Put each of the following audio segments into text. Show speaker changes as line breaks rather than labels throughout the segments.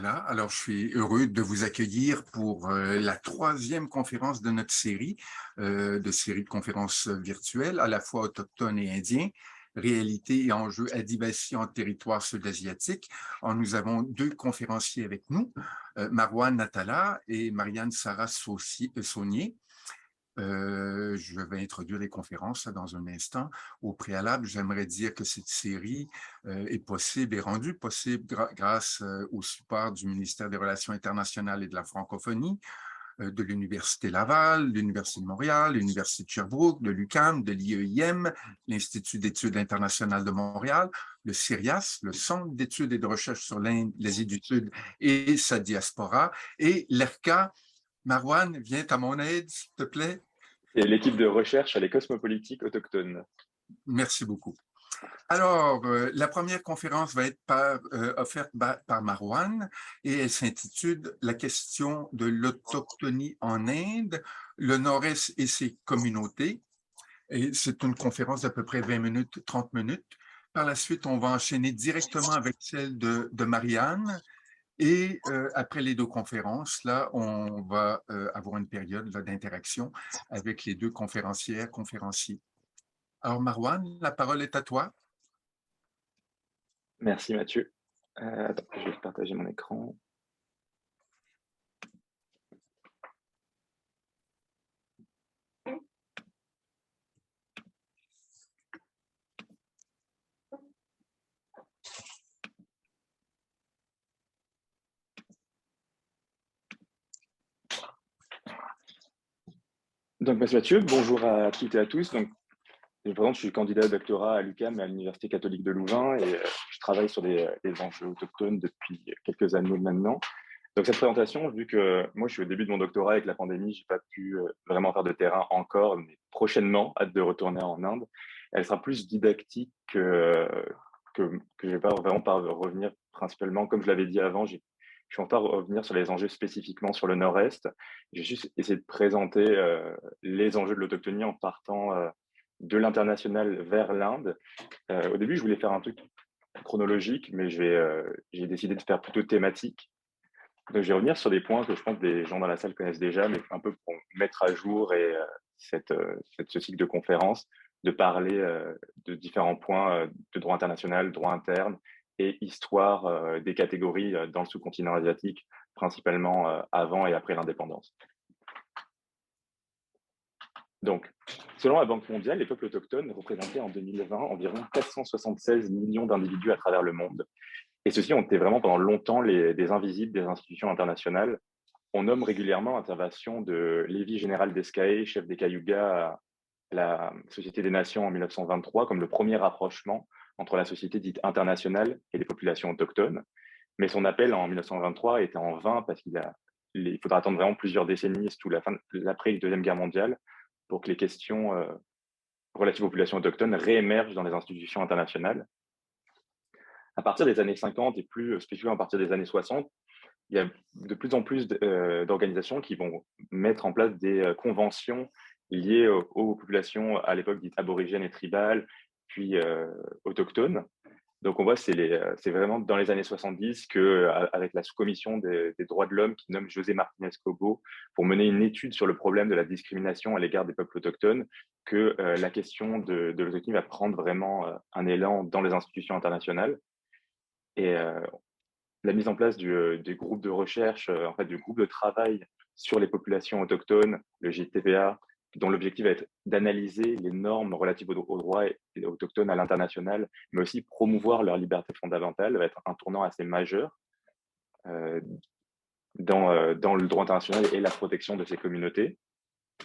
Voilà, alors je suis heureux de vous accueillir pour la troisième conférence de notre série, de conférences virtuelles, à la fois autochtones et indiens, réalité et enjeux adivasi en territoire sud-asiatique. Nous avons deux conférenciers avec nous, Marwan Natala et Marianne Sarah Saunier. Je vais introduire les conférences dans un instant. Au préalable, j'aimerais dire que cette série est possible, est rendue possible grâce au support du ministère des Relations internationales et de la francophonie, de l'Université Laval, l'Université de Montréal, l'Université de Sherbrooke, de l'UQAM, de l'IEIM, l'Institut d'études internationales de Montréal, le CIRIAS, le Centre d'études et de recherche sur l'Inde, l'Asie du Sud et sa diaspora, et l'ERCA. Marwan, viens à mon aide, s'il te plaît.
Et l'équipe de recherche à les cosmopolitiques autochtones.
Merci beaucoup. Alors, la première conférence va être offerte par Marwan et elle s'intitule « La question de l'autochtonie en Inde, le Nord-Est et ses communautés ». Et c'est une conférence d'à peu près 20 minutes, 30 minutes. Par la suite, on va enchaîner directement avec celle de Marianne. Et après les deux conférences, là, on va avoir une période d'interaction avec les deux conférencières, conférenciers. Alors, Marwan, la parole est à toi.
Merci Mathieu. Attends, je vais partager mon écran. Donc, merci Mathieu, bonjour à toutes et à tous. Donc, je suis candidat au doctorat à l'UQAM et à l'Université catholique de Louvain et je travaille sur les enjeux autochtones depuis quelques années maintenant. Donc, cette présentation, vu que moi, je suis au début de mon doctorat avec la pandémie, j'ai pas pu vraiment faire de terrain encore, mais prochainement, hâte de retourner en Inde. Elle sera plus didactique que je vais pas vraiment pas revenir principalement, comme je l'avais dit avant, je suis en train de revenir sur les enjeux spécifiquement sur le Nord-Est. J'ai juste essayé de présenter les enjeux de l'autochtonie en partant de l'international vers l'Inde. Au début, je voulais faire un truc chronologique, mais j'ai décidé de faire plutôt thématique. Donc, je vais revenir sur des points que je pense que des gens dans la salle connaissent déjà, mais un peu pour mettre à jour et ce cycle de conférences, de parler de différents points de droit international, droit interne et histoire des catégories dans le sous-continent asiatique, principalement avant et après l'indépendance. Donc, selon la Banque mondiale, les peuples autochtones représentaient en 2020 environ 476 millions d'individus à travers le monde. Et ceux-ci ont été vraiment pendant longtemps des invisibles des institutions internationales. On nomme régulièrement l'intervention de Lévi Général d'Escaé, chef des Cayugas à la Société des Nations en 1923, comme le premier rapprochement entre la société dite internationale et les populations autochtones. Mais son appel en 1923 était en vain parce il faudra attendre vraiment plusieurs décennies, surtout l'après la Deuxième Guerre mondiale, pour que les questions relatives aux populations autochtones réémergent dans les institutions internationales. À partir des années 50 et plus spécifiquement à partir des années 60, il y a de plus en plus d'organisations qui vont mettre en place des conventions liées aux populations à l'époque dites aborigènes et tribales, puis autochtones. Donc on voit c'est vraiment dans les années 70 que avec la sous-commission des droits de l'homme qui nomme José Martinez Cobo pour mener une étude sur le problème de la discrimination à l'égard des peuples autochtones que la question de l'autochtonie va prendre vraiment un élan dans les institutions internationales. Et la mise en place des groupes de recherche, en fait, du groupe de travail sur les populations autochtones, le GTPA, dont l'objectif va être d'analyser les normes relatives aux droits autochtones à l'international, mais aussi promouvoir leurs libertés fondamentales, va être un tournant assez majeur dans le droit international et la protection de ces communautés.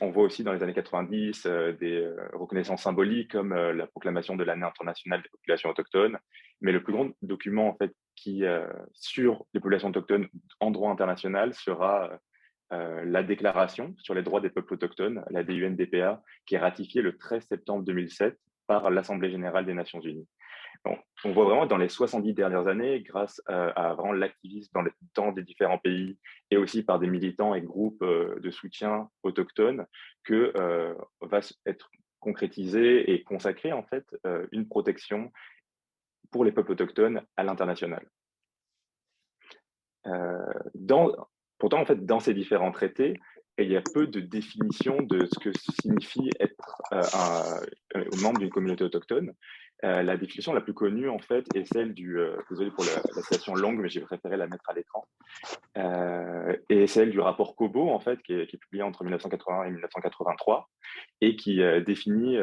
On voit aussi dans les années 90 des reconnaissances symboliques comme la proclamation de l'année internationale des populations autochtones. Mais le plus grand document en fait qui sur les populations autochtones en droit international sera la déclaration sur les droits des peuples autochtones, la DUNDPA, qui est ratifiée le 13 septembre 2007 par l'Assemblée générale des Nations unies. Bon, on voit vraiment dans les 70 dernières années, grâce à vraiment l'activisme dans des différents pays et aussi par des militants et groupes de soutien autochtones, que va être concrétisée et consacrée en fait une protection pour les peuples autochtones à l'international. Euh, dans, Pourtant, en fait, dans ces différents traités, il y a peu de définition de ce que signifie être un membre d'une communauté autochtone. La définition la plus connue, en fait, est celle désolé pour la citation longue, mais j'ai préféré la mettre à l'écran, et celle du rapport Kobo, en fait, qui est publié entre 1980 et 1983, et qui définit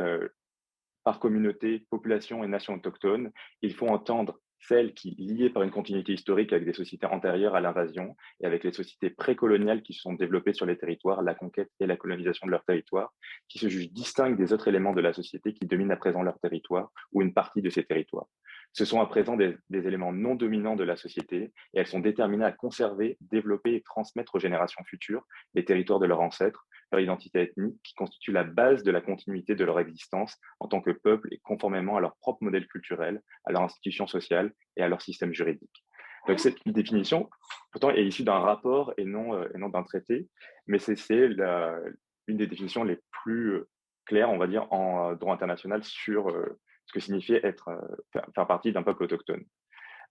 par communauté, population et nation autochtone, il faut entendre celles qui, liées par une continuité historique avec des sociétés antérieures à l'invasion et avec les sociétés précoloniales qui se sont développées sur les territoires, la conquête et la colonisation de leur territoire, qui se jugent distincts des autres éléments de la société qui dominent à présent leur territoire ou une partie de ces territoires. Ce sont à présent des éléments non dominants de la société et elles sont déterminées à conserver, développer et transmettre aux générations futures les territoires de leurs ancêtres, leur identité ethnique qui constitue la base de la continuité de leur existence en tant que peuple et conformément à leur propre modèle culturel, à leur institution sociale et à leur système juridique. Donc cette définition, pourtant, est issue d'un rapport et non d'un traité, mais c'est une des définitions les plus claires, on va dire, en droit international sur ce que signifiait faire partie d'un peuple autochtone.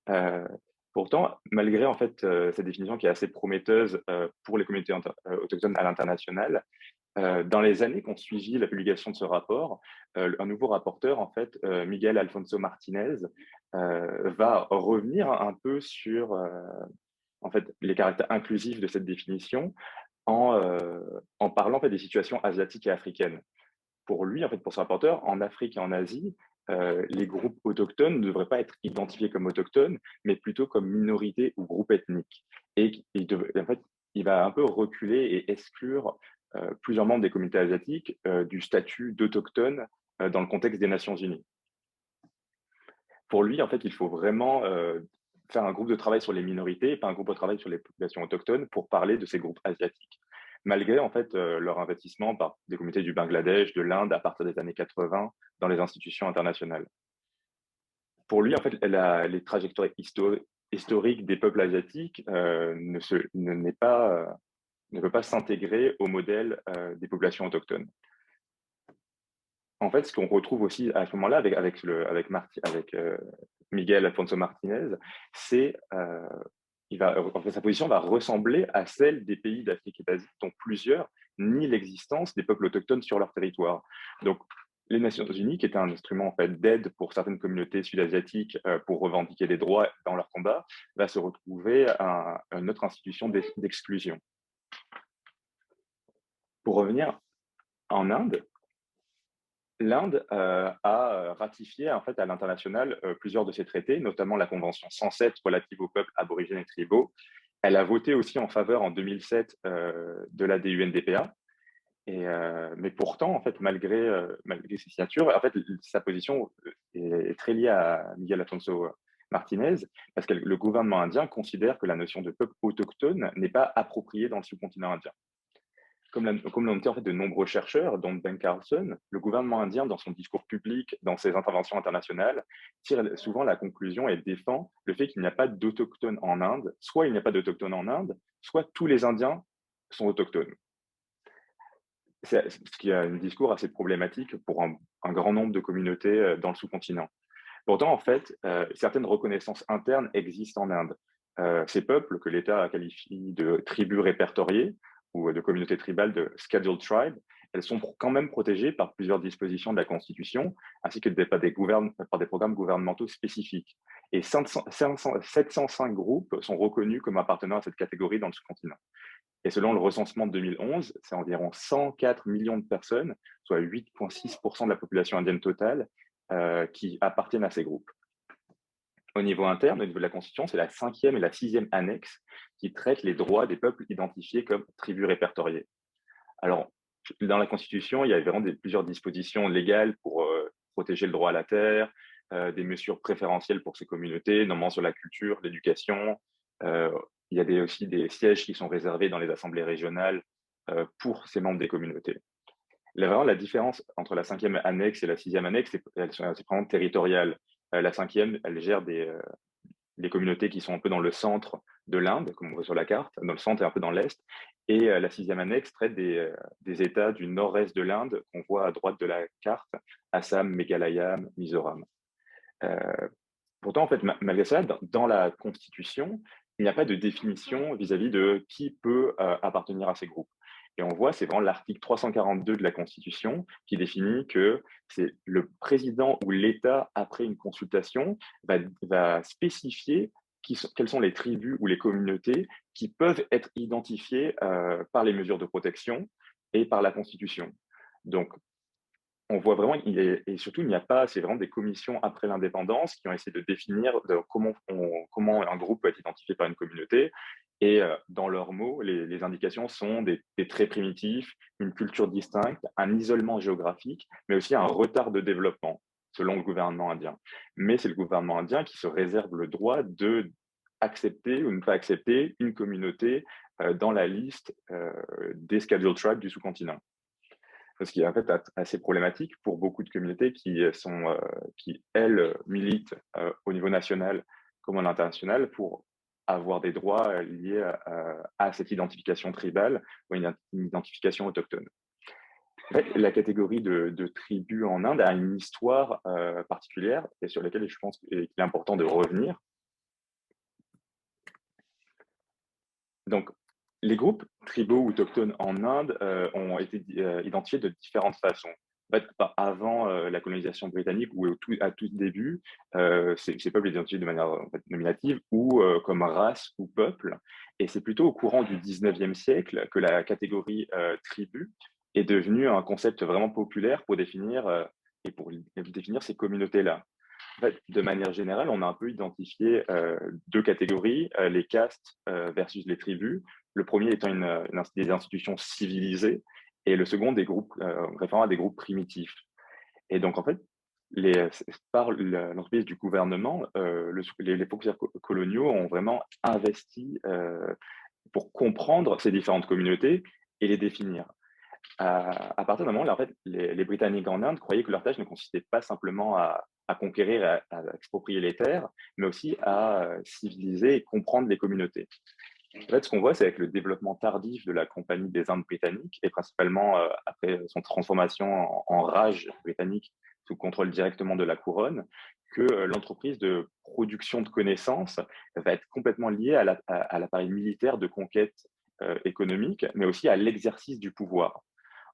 Euh, Pourtant, malgré en fait cette définition qui est assez prometteuse pour les communautés autochtones à l'international, dans les années qui ont suivi la publication de ce rapport, un nouveau rapporteur, en fait, Miguel Alfonso Martinez, va revenir un peu sur en fait, les caractères inclusifs de cette définition en parlant en fait, des situations asiatiques et africaines. Pour lui, en fait, pour ce rapporteur, en Afrique et en Asie, les groupes autochtones ne devraient pas être identifiés comme autochtones, mais plutôt comme minorités ou groupes ethniques. Et en fait, il va un peu reculer et exclure plusieurs membres des communautés asiatiques du statut d'autochtones dans le contexte des Nations Unies. Pour lui, en fait, il faut vraiment faire un groupe de travail sur les minorités et pas un groupe de travail sur les populations autochtones pour parler de ces groupes asiatiques. Malgré en fait leur investissement par des communautés du Bangladesh, de l'Inde à partir des années 80 dans les institutions internationales. Pour lui, en fait, les trajectoires historiques des peuples asiatiques ne peut pas s'intégrer au modèle des populations autochtones. En fait, ce qu'on retrouve aussi à ce moment-là avec Miguel Alfonso Martinez, c'est en fait, sa position va ressembler à celle des pays d'Afrique et d'Asie, dont plusieurs nient l'existence des peuples autochtones sur leur territoire. Donc, les Nations Unies, qui étaient un instrument en fait, d'aide pour certaines communautés sud-asiatiques pour revendiquer des droits dans leur combat, va se retrouver à une autre institution d'exclusion. Pour revenir en Inde, l'Inde a ratifié en fait, à l'international plusieurs de ces traités, notamment la Convention 107 relative aux peuples aborigènes et tribaux. Elle a voté aussi en faveur en 2007 de la DUNDPA. Mais pourtant, en fait, malgré ses signatures, en fait, sa position est très liée à Miguel Alfonso Martinez, parce que le gouvernement indien considère que la notion de peuple autochtone n'est pas appropriée dans le sous-continent indien. Comme l'ont noté en fait, de nombreux chercheurs, dont Ben Carlson, le gouvernement indien, dans son discours public, dans ses interventions internationales, tire souvent la conclusion et défend le fait qu'il n'y a pas d'autochtones en Inde. Soit il n'y a pas d'autochtones en Inde, soit tous les Indiens sont autochtones. Ce qui est un discours assez problématique pour un grand nombre de communautés dans le sous-continent. Pourtant, en fait, certaines reconnaissances internes existent en Inde. Ces peuples, que l'État qualifie de tribus répertoriées ou de communautés tribales de Scheduled Tribe, elles sont quand même protégées par plusieurs dispositions de la Constitution, ainsi que par des programmes gouvernementaux spécifiques. Et 705 groupes sont reconnus comme appartenant à cette catégorie dans le sous-continent. Et selon le recensement de 2011, c'est environ 104 millions de personnes, soit 8,6% de la population indienne totale, qui appartiennent à ces groupes. Au niveau interne, au niveau de la Constitution, c'est la 5e et la 6e annexe qui traitent les droits des peuples identifiés comme tribus répertoriées. Alors, dans la Constitution, il y a vraiment plusieurs dispositions légales pour protéger le droit à la terre, des mesures préférentielles pour ces communautés, notamment sur la culture, l'éducation. Il y a aussi des sièges qui sont réservés dans les assemblées régionales pour ces membres des communautés. Vraiment, la différence entre la 5e annexe et la 6e annexe, c'est vraiment territorial. La 5e, elle gère des communautés qui sont un peu dans le centre de l'Inde, comme on voit sur la carte, dans le centre et un peu dans l'Est. Et la 6e annexe traite des États du nord-est de l'Inde, qu'on voit à droite de la carte, Assam, Meghalaya, Mizoram. Pourtant, en fait, malgré ça, dans la Constitution, il n'y a pas de définition vis-à-vis de qui peut appartenir à ces groupes. Et on voit, c'est vraiment l'article 342 de la Constitution qui définit que c'est le président ou l'État, après une consultation, va spécifier quelles sont les tribus ou les communautés qui peuvent être identifiées par les mesures de protection et par la Constitution. Donc, on voit vraiment, et surtout, il n'y a pas, c'est vraiment des commissions après l'indépendance qui ont essayé de définir comment un groupe peut être identifié par une communauté. Et dans leurs mots, les indications sont des traits primitifs, une culture distincte, un isolement géographique, mais aussi un retard de développement, selon le gouvernement indien. Mais c'est le gouvernement indien qui se réserve le droit de accepter ou ne pas accepter une communauté dans la liste des scheduled tribes du sous-continent. Ce qui est en fait assez problématique pour beaucoup de communautés qui elles, militent au niveau national comme à l'international pour avoir des droits liés à cette identification tribale ou une identification autochtone. En fait, la catégorie de tribus en Inde a une histoire particulière et sur laquelle je pense qu'il est important de revenir. Donc, les groupes tribaux ou autochtones en Inde ont été identifiés de différentes façons. En fait, avant la colonisation britannique ou à tout début, ces peuples étaient identifiés de manière en fait, nominative ou comme race ou peuple. Et c'est plutôt au courant du 19e siècle que la catégorie tribu est devenue un concept vraiment populaire pour définir ces communautés-là. En fait, de manière générale, on a un peu identifié deux catégories, les castes versus les tribus. Le premier étant des institutions civilisées et le second des groupes référant à des groupes primitifs. Et donc, en fait, par l'entreprise du gouvernement, les fonctionnaires coloniaux ont vraiment investi pour comprendre ces différentes communautés et les définir. À partir d'un moment, là, en fait, les Britanniques en Inde croyaient que leur tâche ne consistait pas simplement à conquérir, à exproprier les terres, mais aussi à civiliser et comprendre les communautés. En fait, ce qu'on voit, c'est avec le développement tardif de la Compagnie des Indes britanniques, et principalement après son transformation en Raj britannique sous contrôle directement de la couronne, que l'entreprise de production de connaissances va être complètement liée à l'appareil militaire de conquête économique, mais aussi à l'exercice du pouvoir.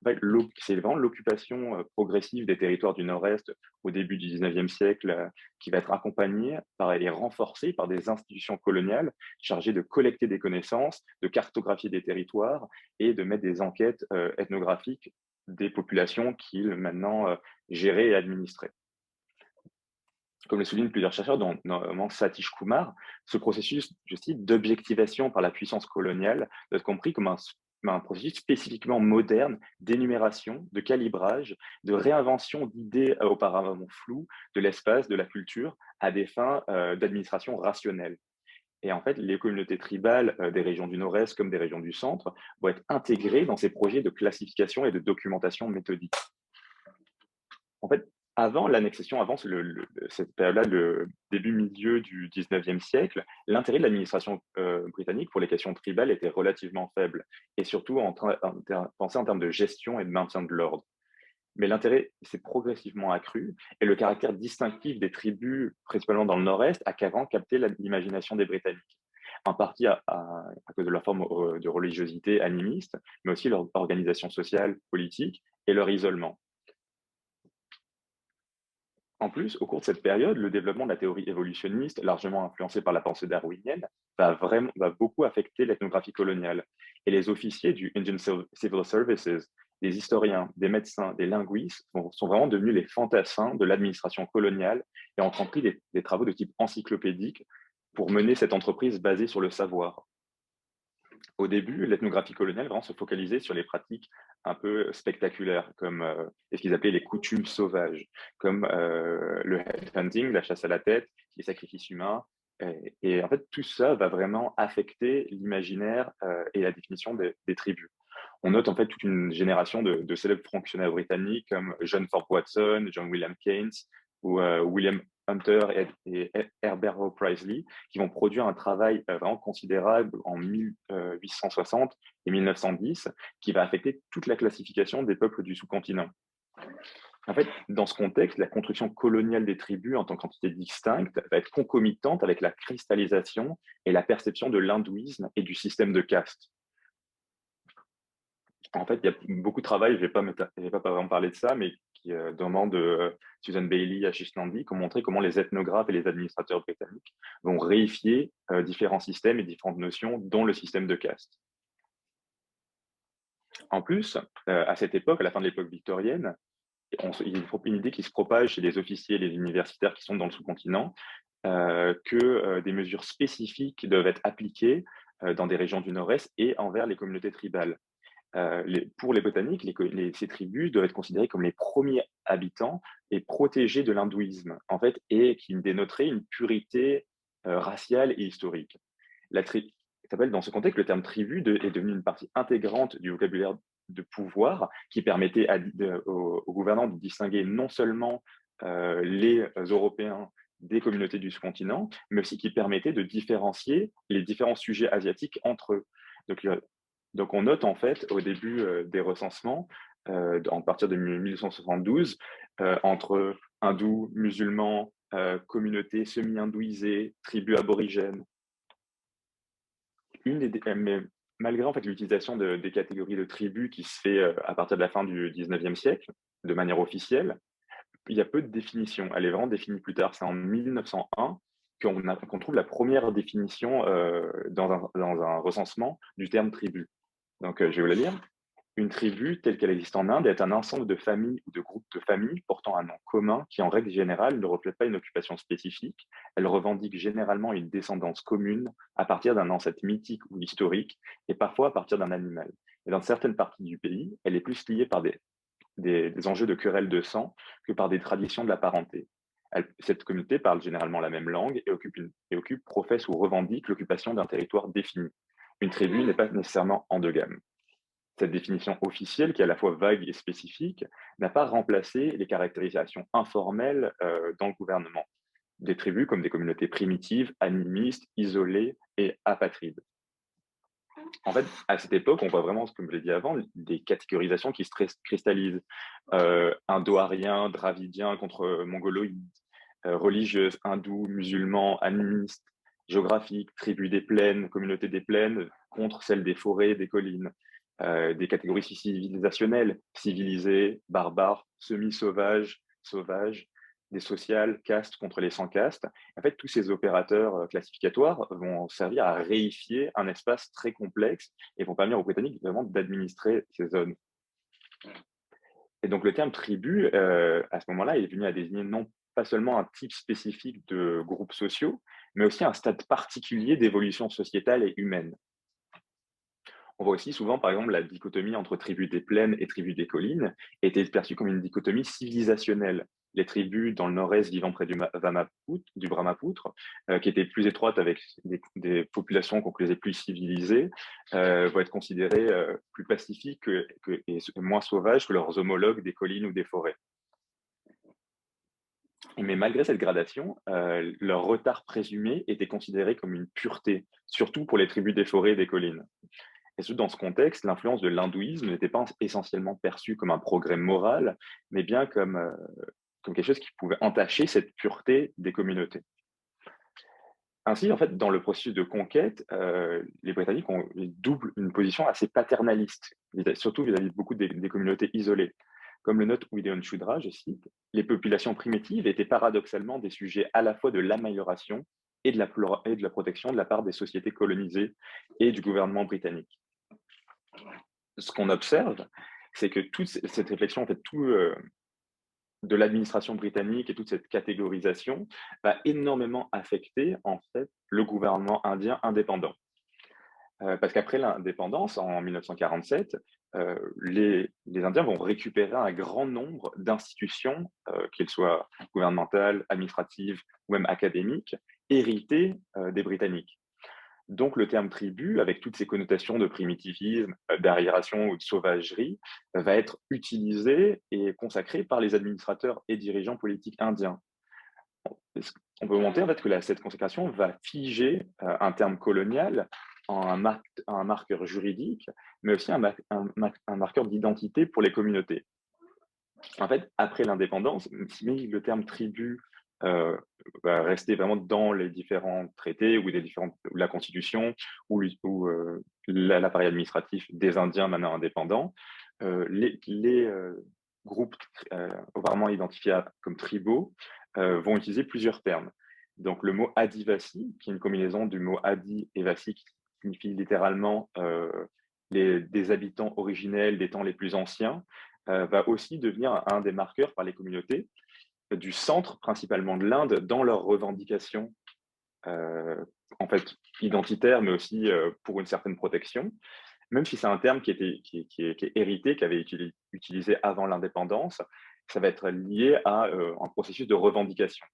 En fait, c'est vraiment l'occupation progressive des territoires du Nord-Est au début du 19e siècle qui va être accompagnée et renforcée par des institutions coloniales chargées de collecter des connaissances, de cartographier des territoires et de mettre des enquêtes ethnographiques des populations qu'ils maintenant géraient et administraient. Comme le soulignent plusieurs chercheurs, dont notamment Satish Kumar, ce processus, je cite, d'objectivation par la puissance coloniale doit être compris comme un processus spécifiquement moderne d'énumération, de calibrage, de réinvention d'idées auparavant floues de l'espace, de la culture, à des fins d'administration rationnelle. Et en fait, les communautés tribales des régions du Nord-Est comme des régions du Centre vont être intégrées dans ces projets de classification et de documentation méthodique. En fait, avant l'annexation, avant cette période-là, le début-milieu du 19e siècle, l'intérêt de l'administration britannique pour les questions tribales était relativement faible, et surtout pensé en termes de gestion et de maintien de l'ordre. Mais l'intérêt s'est progressivement accru, et le caractère distinctif des tribus, principalement dans le Nord-Est, a carrément capté l'imagination des Britanniques, en partie à cause de leur forme de religiosité animiste, mais aussi leur organisation sociale, politique, et leur isolement. En plus, au cours de cette période, le développement de la théorie évolutionniste, largement influencé par la pensée darwinienne, va beaucoup affecter l'ethnographie coloniale. Et les officiers du Indian Civil Services, des historiens, des médecins, des linguistes, sont vraiment devenus les fantassins de l'administration coloniale et ont entrepris des travaux de type encyclopédique pour mener cette entreprise basée sur le savoir. Au début, l'ethnographie coloniale vraiment se focalisait sur les pratiques un peu spectaculaires, comme ce qu'ils appelaient les coutumes sauvages, comme le headhunting, la chasse à la tête, les sacrifices humains. Et en fait, tout ça va vraiment affecter l'imaginaire et la définition des tribus. On note en fait toute une génération de célèbres fonctionnaires britanniques comme John Thorpe Watson, John William Keynes ou William Hunter et Herbert Rowe Priestley, qui vont produire un travail vraiment considérable en 1860 et 1910, qui va affecter toute la classification des peuples du sous-continent. En fait, dans ce contexte, la construction coloniale des tribus en tant qu'entité distincte va être concomitante avec la cristallisation et la perception de l'hindouisme et du système de caste. En fait, il y a beaucoup de travail, je vais pas vraiment parler de ça, mais qui demande Susan Bailey, Ashish Nandi, qui ont montré comment les ethnographes et les administrateurs britanniques vont réifier différents systèmes et différentes notions, dont le système de caste. En plus, à cette époque, à la fin de l'époque victorienne, il y a une idée qui se propage chez les officiers et les universitaires qui sont dans le sous-continent, que des mesures spécifiques doivent être appliquées dans des régions du Nord-Est et envers les communautés tribales. Pour les botaniques, ces tribus doivent être considérées comme les premiers habitants et protégés de l'hindouisme, en fait, et qui dénoteraient une purité raciale et historique. La tri- Dans ce contexte, le terme tribu est devenu une partie intégrante du vocabulaire de pouvoir qui permettait aux gouvernants de distinguer non seulement les Européens des communautés du sous-continent, mais aussi qui permettait de différencier les différents sujets asiatiques entre eux. Donc, donc, on note en fait au début des recensements, à partir de 1872, entre hindous, musulmans, communautés semi-hindouisées, tribus aborigènes. Mais malgré en fait l'utilisation des catégories de tribus qui se fait à partir de la fin du 19e siècle, de manière officielle, il y a peu de définitions. Elle est vraiment définie plus tard. C'est en 1901 qu'on trouve la première définition dans un recensement du terme tribu. Donc, je vais vous la lire. Une tribu, telle qu'elle existe en Inde, est un ensemble de familles ou de groupes de familles portant un nom commun qui, en règle générale, ne reflète pas une occupation spécifique. Elle revendique généralement une descendance commune à partir d'un ancêtre mythique ou historique et parfois à partir d'un animal. Et dans certaines parties du pays, elle est plus liée par des enjeux de querelle de sang que par des traditions de la parenté. Cette communauté parle généralement la même langue et occupe, professe ou revendique l'occupation d'un territoire défini. Une tribu n'est pas nécessairement endogame. Cette définition officielle, qui est à la fois vague et spécifique, n'a pas remplacé les caractérisations informelles dans le gouvernement des tribus comme des communautés primitives, animistes, isolées et apatrides. En fait, à cette époque, on voit vraiment, comme je l'ai dit avant, des catégorisations qui se cristallisent. Indo-ariens, dravidiens contre mongoloïdes, religieuses, hindous, musulmans, animistes, géographiques, tribus des plaines, communautés des plaines contre celles des forêts, des collines. Des catégories civilisationnelles, civilisés, barbares, semi-sauvages, sauvages, des sociales, castes contre les sans-castes. En fait, tous ces opérateurs classificatoires vont servir à réifier un espace très complexe et vont permettre aux Britanniques vraiment d'administrer ces zones. Et donc, le terme tribu, à ce moment-là, est venu à désigner non pas seulement un type spécifique de groupes sociaux, mais aussi un stade particulier d'évolution sociétale et humaine. On voit aussi souvent, par exemple, la dichotomie entre tribus des plaines et tribus des collines était perçue comme une dichotomie civilisationnelle. Les tribus dans le nord-est vivant près du Brahmapoutre, qui étaient plus étroites avec des populations qu'on faisait plus civilisées, vont être considérées plus pacifiques et moins sauvages que leurs homologues des collines ou des forêts. Mais malgré cette gradation, leur retard présumé était considéré comme une pureté, surtout pour les tribus des forêts et des collines. Et dans ce contexte, l'influence de l'hindouisme n'était pas essentiellement perçue comme un progrès moral, mais bien comme quelque chose qui pouvait entacher cette pureté des communautés. Ainsi, en fait, dans le processus de conquête, les Britanniques ont une position assez paternaliste, surtout vis-à-vis de beaucoup des communautés isolées. Comme le note William Shudra, je cite, les populations primitives étaient paradoxalement des sujets à la fois de l'amélioration et de la protection de la part des sociétés colonisées et du gouvernement britannique. Ce qu'on observe, c'est que toute cette réflexion, en fait, de l'administration britannique et toute cette catégorisation va énormément affecter en fait le gouvernement indien indépendant. Parce qu'après l'indépendance, en 1947, les Indiens vont récupérer un grand nombre d'institutions, qu'elles soient gouvernementales, administratives ou même académiques, héritées des Britanniques. Donc, le terme tribu, avec toutes ses connotations de primitivisme, d'arriération ou de sauvagerie, va être utilisé et consacré par les administrateurs et dirigeants politiques indiens. On peut monter en fait que cette consécration va figer un terme colonial en un marqueur juridique, mais aussi un marqueur d'identité pour les communautés. En fait, après l'indépendance, mais le terme tribu va rester vraiment dans les différents traités ou ou la Constitution ou l'appareil administratif des Indiens maintenant indépendants. Les groupes auparavant identifiés comme tribaux vont utiliser plusieurs termes. Donc le mot Adivasi, qui est une combinaison du mot Adi et Vasi, qui signifie littéralement des habitants originels des temps les plus anciens, va aussi devenir un des marqueurs par les communautés du centre, principalement de l'Inde, dans leurs revendications, euh, en fait, identitaires, mais aussi pour une certaine protection, même si c'est un terme qui est hérité, qui avait été utilisé avant l'indépendance, ça va être lié à un processus de revendication.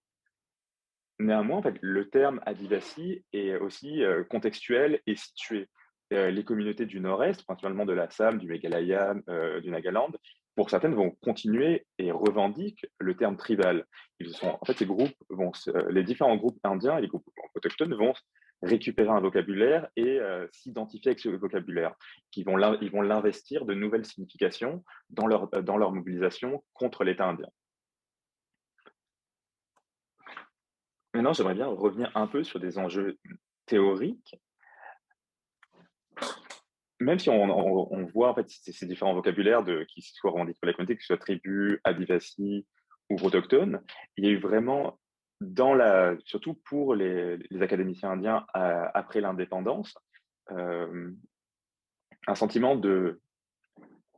Néanmoins, en fait, le terme Adivasi est aussi contextuel et situé. Les communautés du Nord-Est, principalement de l'Assam, du Meghalaya, du Nagaland, pour certaines vont continuer et revendiquent le terme tribal. En fait, les différents groupes indiens et les groupes autochtones vont récupérer un vocabulaire et s'identifier avec ce vocabulaire, ils vont l'investir de nouvelles significations dans leur mobilisation contre l'État indien. Maintenant, j'aimerais bien revenir un peu sur des enjeux théoriques, même si on voit en fait ces différents vocabulaires qui soient revendiqués par la communauté, que ce soit tribu, adivasi ou autochtone, il y a eu vraiment, surtout pour les académiciens indiens après l'indépendance, euh, un sentiment de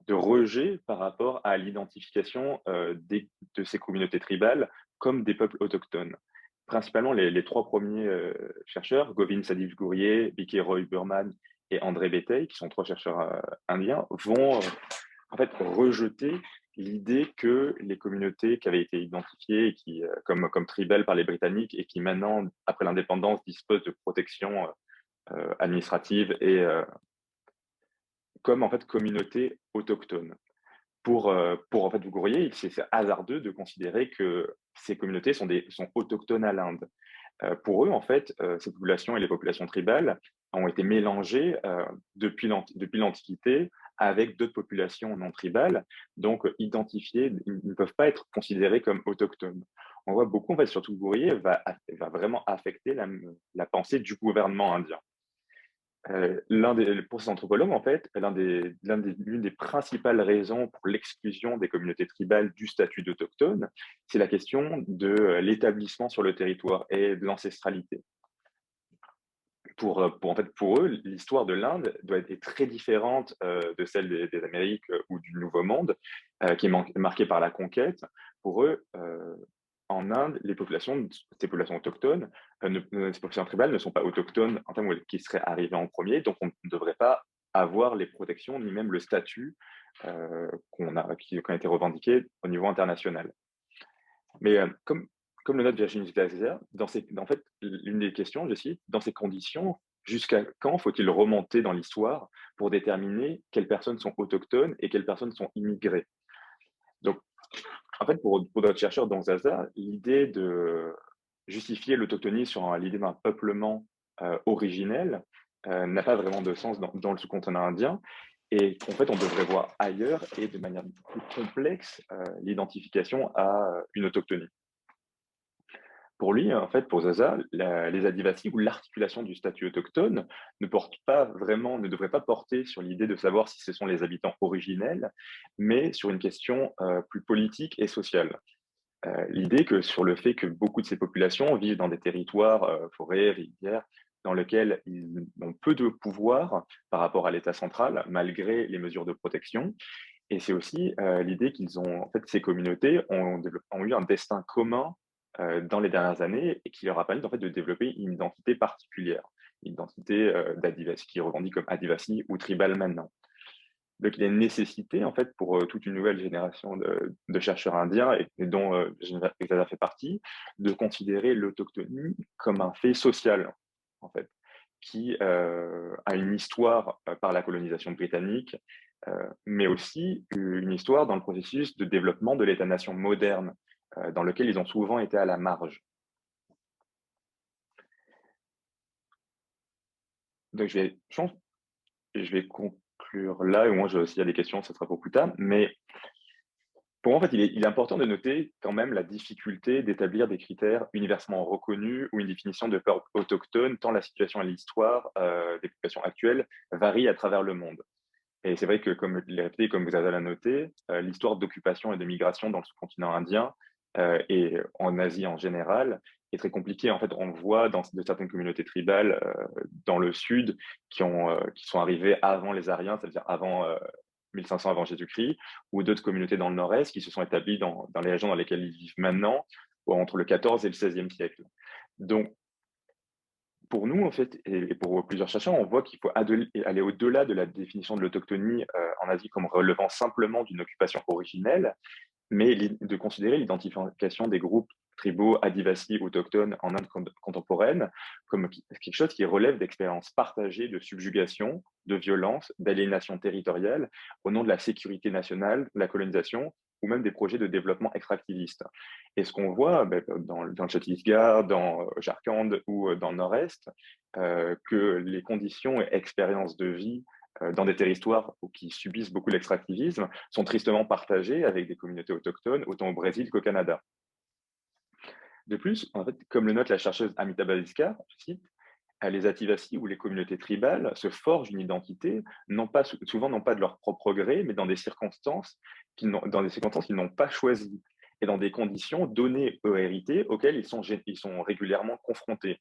rejet par rapport à l'identification de ces communautés tribales comme des peuples autochtones. Principalement, les trois premiers chercheurs, Govind Sadif Gourier, B.K. Roy Burman et André Béteille, qui sont trois chercheurs indiens, vont en fait rejeter l'idée que les communautés qui avaient été identifiées comme tribales par les Britanniques et qui maintenant, après l'indépendance, disposent de protection administrative et comme en fait communautés autochtones. Pour en fait vous Gourier, c'est hasardeux de considérer que ces communautés sont autochtones à l'Inde. Pour eux, en fait, ces populations et les populations tribales ont été mélangées depuis l'Antiquité avec d'autres populations non tribales, donc identifiées, ils ne peuvent pas être considérés comme autochtones. On voit beaucoup, en fait, surtout Gourier va vraiment affecter la pensée du gouvernement indien. Pour ces anthropologues, en fait, l'une des principales raisons pour l'exclusion des communautés tribales du statut d'autochtone, c'est la question de l'établissement sur le territoire et de l'ancestralité. En fait, pour eux, l'histoire de l'Inde doit être très différente de celle des Amériques ou du Nouveau Monde, qui est marquée par la conquête. Pour eux, en Inde, ces populations autochtones, ces populations tribales ne sont pas autochtones en termes qui seraient arrivées en premier, donc on ne devrait pas avoir les protections ni même le statut qui ont été revendiqués au niveau international. Mais comme le note Virginie Glaser, en fait, l'une des questions, je cite, dans ces conditions, jusqu'à quand faut-il remonter dans l'histoire pour déterminer quelles personnes sont autochtones et quelles personnes sont immigrées? Donc, en fait, pour d'autres chercheurs, dont Zaza, l'idée de justifier l'autochtonie sur l'idée d'un peuplement originel n'a pas vraiment de sens dans le sous-continent indien. Et en fait, on devrait voir ailleurs et de manière plus complexe l'identification à une autochtonie. Pour lui, en fait, pour Zaza, les Adivasi ou l'articulation du statut autochtone ne devrait pas porter sur l'idée de savoir si ce sont les habitants originels, mais sur une question plus politique et sociale. L'idée que sur le fait que beaucoup de ces populations vivent dans des territoires, forêts, rivières, dans lesquels ils ont peu de pouvoir par rapport à l'État central, malgré les mesures de protection. Et c'est aussi l'idée en fait, ces communautés ont eu un destin commun dans les dernières années et qui leur a permis en fait, de développer une identité particulière, une identité d'Adivasi, qui revendique comme Adivasi ou tribal maintenant. Donc, il y a une nécessité, en fait, pour toute une nouvelle génération de chercheurs indiens, et dont Zaza fait partie, de considérer l'autochtonie comme un fait social, en fait, qui a une histoire par la colonisation britannique, mais aussi une histoire dans le processus de développement de l'État-nation moderne, dans lequel ils ont souvent été à la marge. Donc, je vais conclure là, et moi, s'il y a des questions, ça sera pour plus tard, mais Pour moi, en fait, il est important de noter quand même la difficulté d'établir des critères universellement reconnus ou une définition de peuple autochtone, tant la situation et l'histoire des populations actuelles varient à travers le monde. Et c'est vrai que, comme je l'ai répété, comme vous avez la noté, l'histoire d'occupation et de migration dans le sous-continent indien et en Asie en général est très compliquée. En fait, on le voit dans de certaines communautés tribales dans le sud qui sont arrivées avant les Aryens, c'est-à-dire avant 1500 avant Jésus-Christ, ou d'autres communautés dans le nord-est qui se sont établies dans les régions dans lesquelles ils vivent maintenant, entre le 14 et le 16e siècle. Donc, pour nous, en fait, et pour plusieurs chercheurs, on voit qu'il faut aller au-delà de la définition de l'autochtonie en Asie comme relevant simplement d'une occupation originelle, mais de considérer l'identification des groupes tribaux adivasi autochtones en Inde contemporaine comme quelque chose qui relève d'expériences partagées de subjugation, de violence, d'aliénation territoriale au nom de la sécurité nationale, la colonisation ou même des projets de développement extractivistes. Et ce qu'on voit dans le Chhattisgarh, dans Jharkhand ou dans le Nord-Est, que les conditions et expériences de vie dans des territoires qui subissent beaucoup l'extractivisme sont tristement partagées avec des communautés autochtones, autant au Brésil qu'au Canada. De plus, en fait, comme le note la chercheuse Amita Baliska, je cite, les Ativasi ou les communautés tribales se forgent une identité, souvent non pas de leur propre gré, mais dans des circonstances qu'ils n'ont pas choisies et dans des conditions données ou héritées auxquelles ils sont régulièrement confrontés.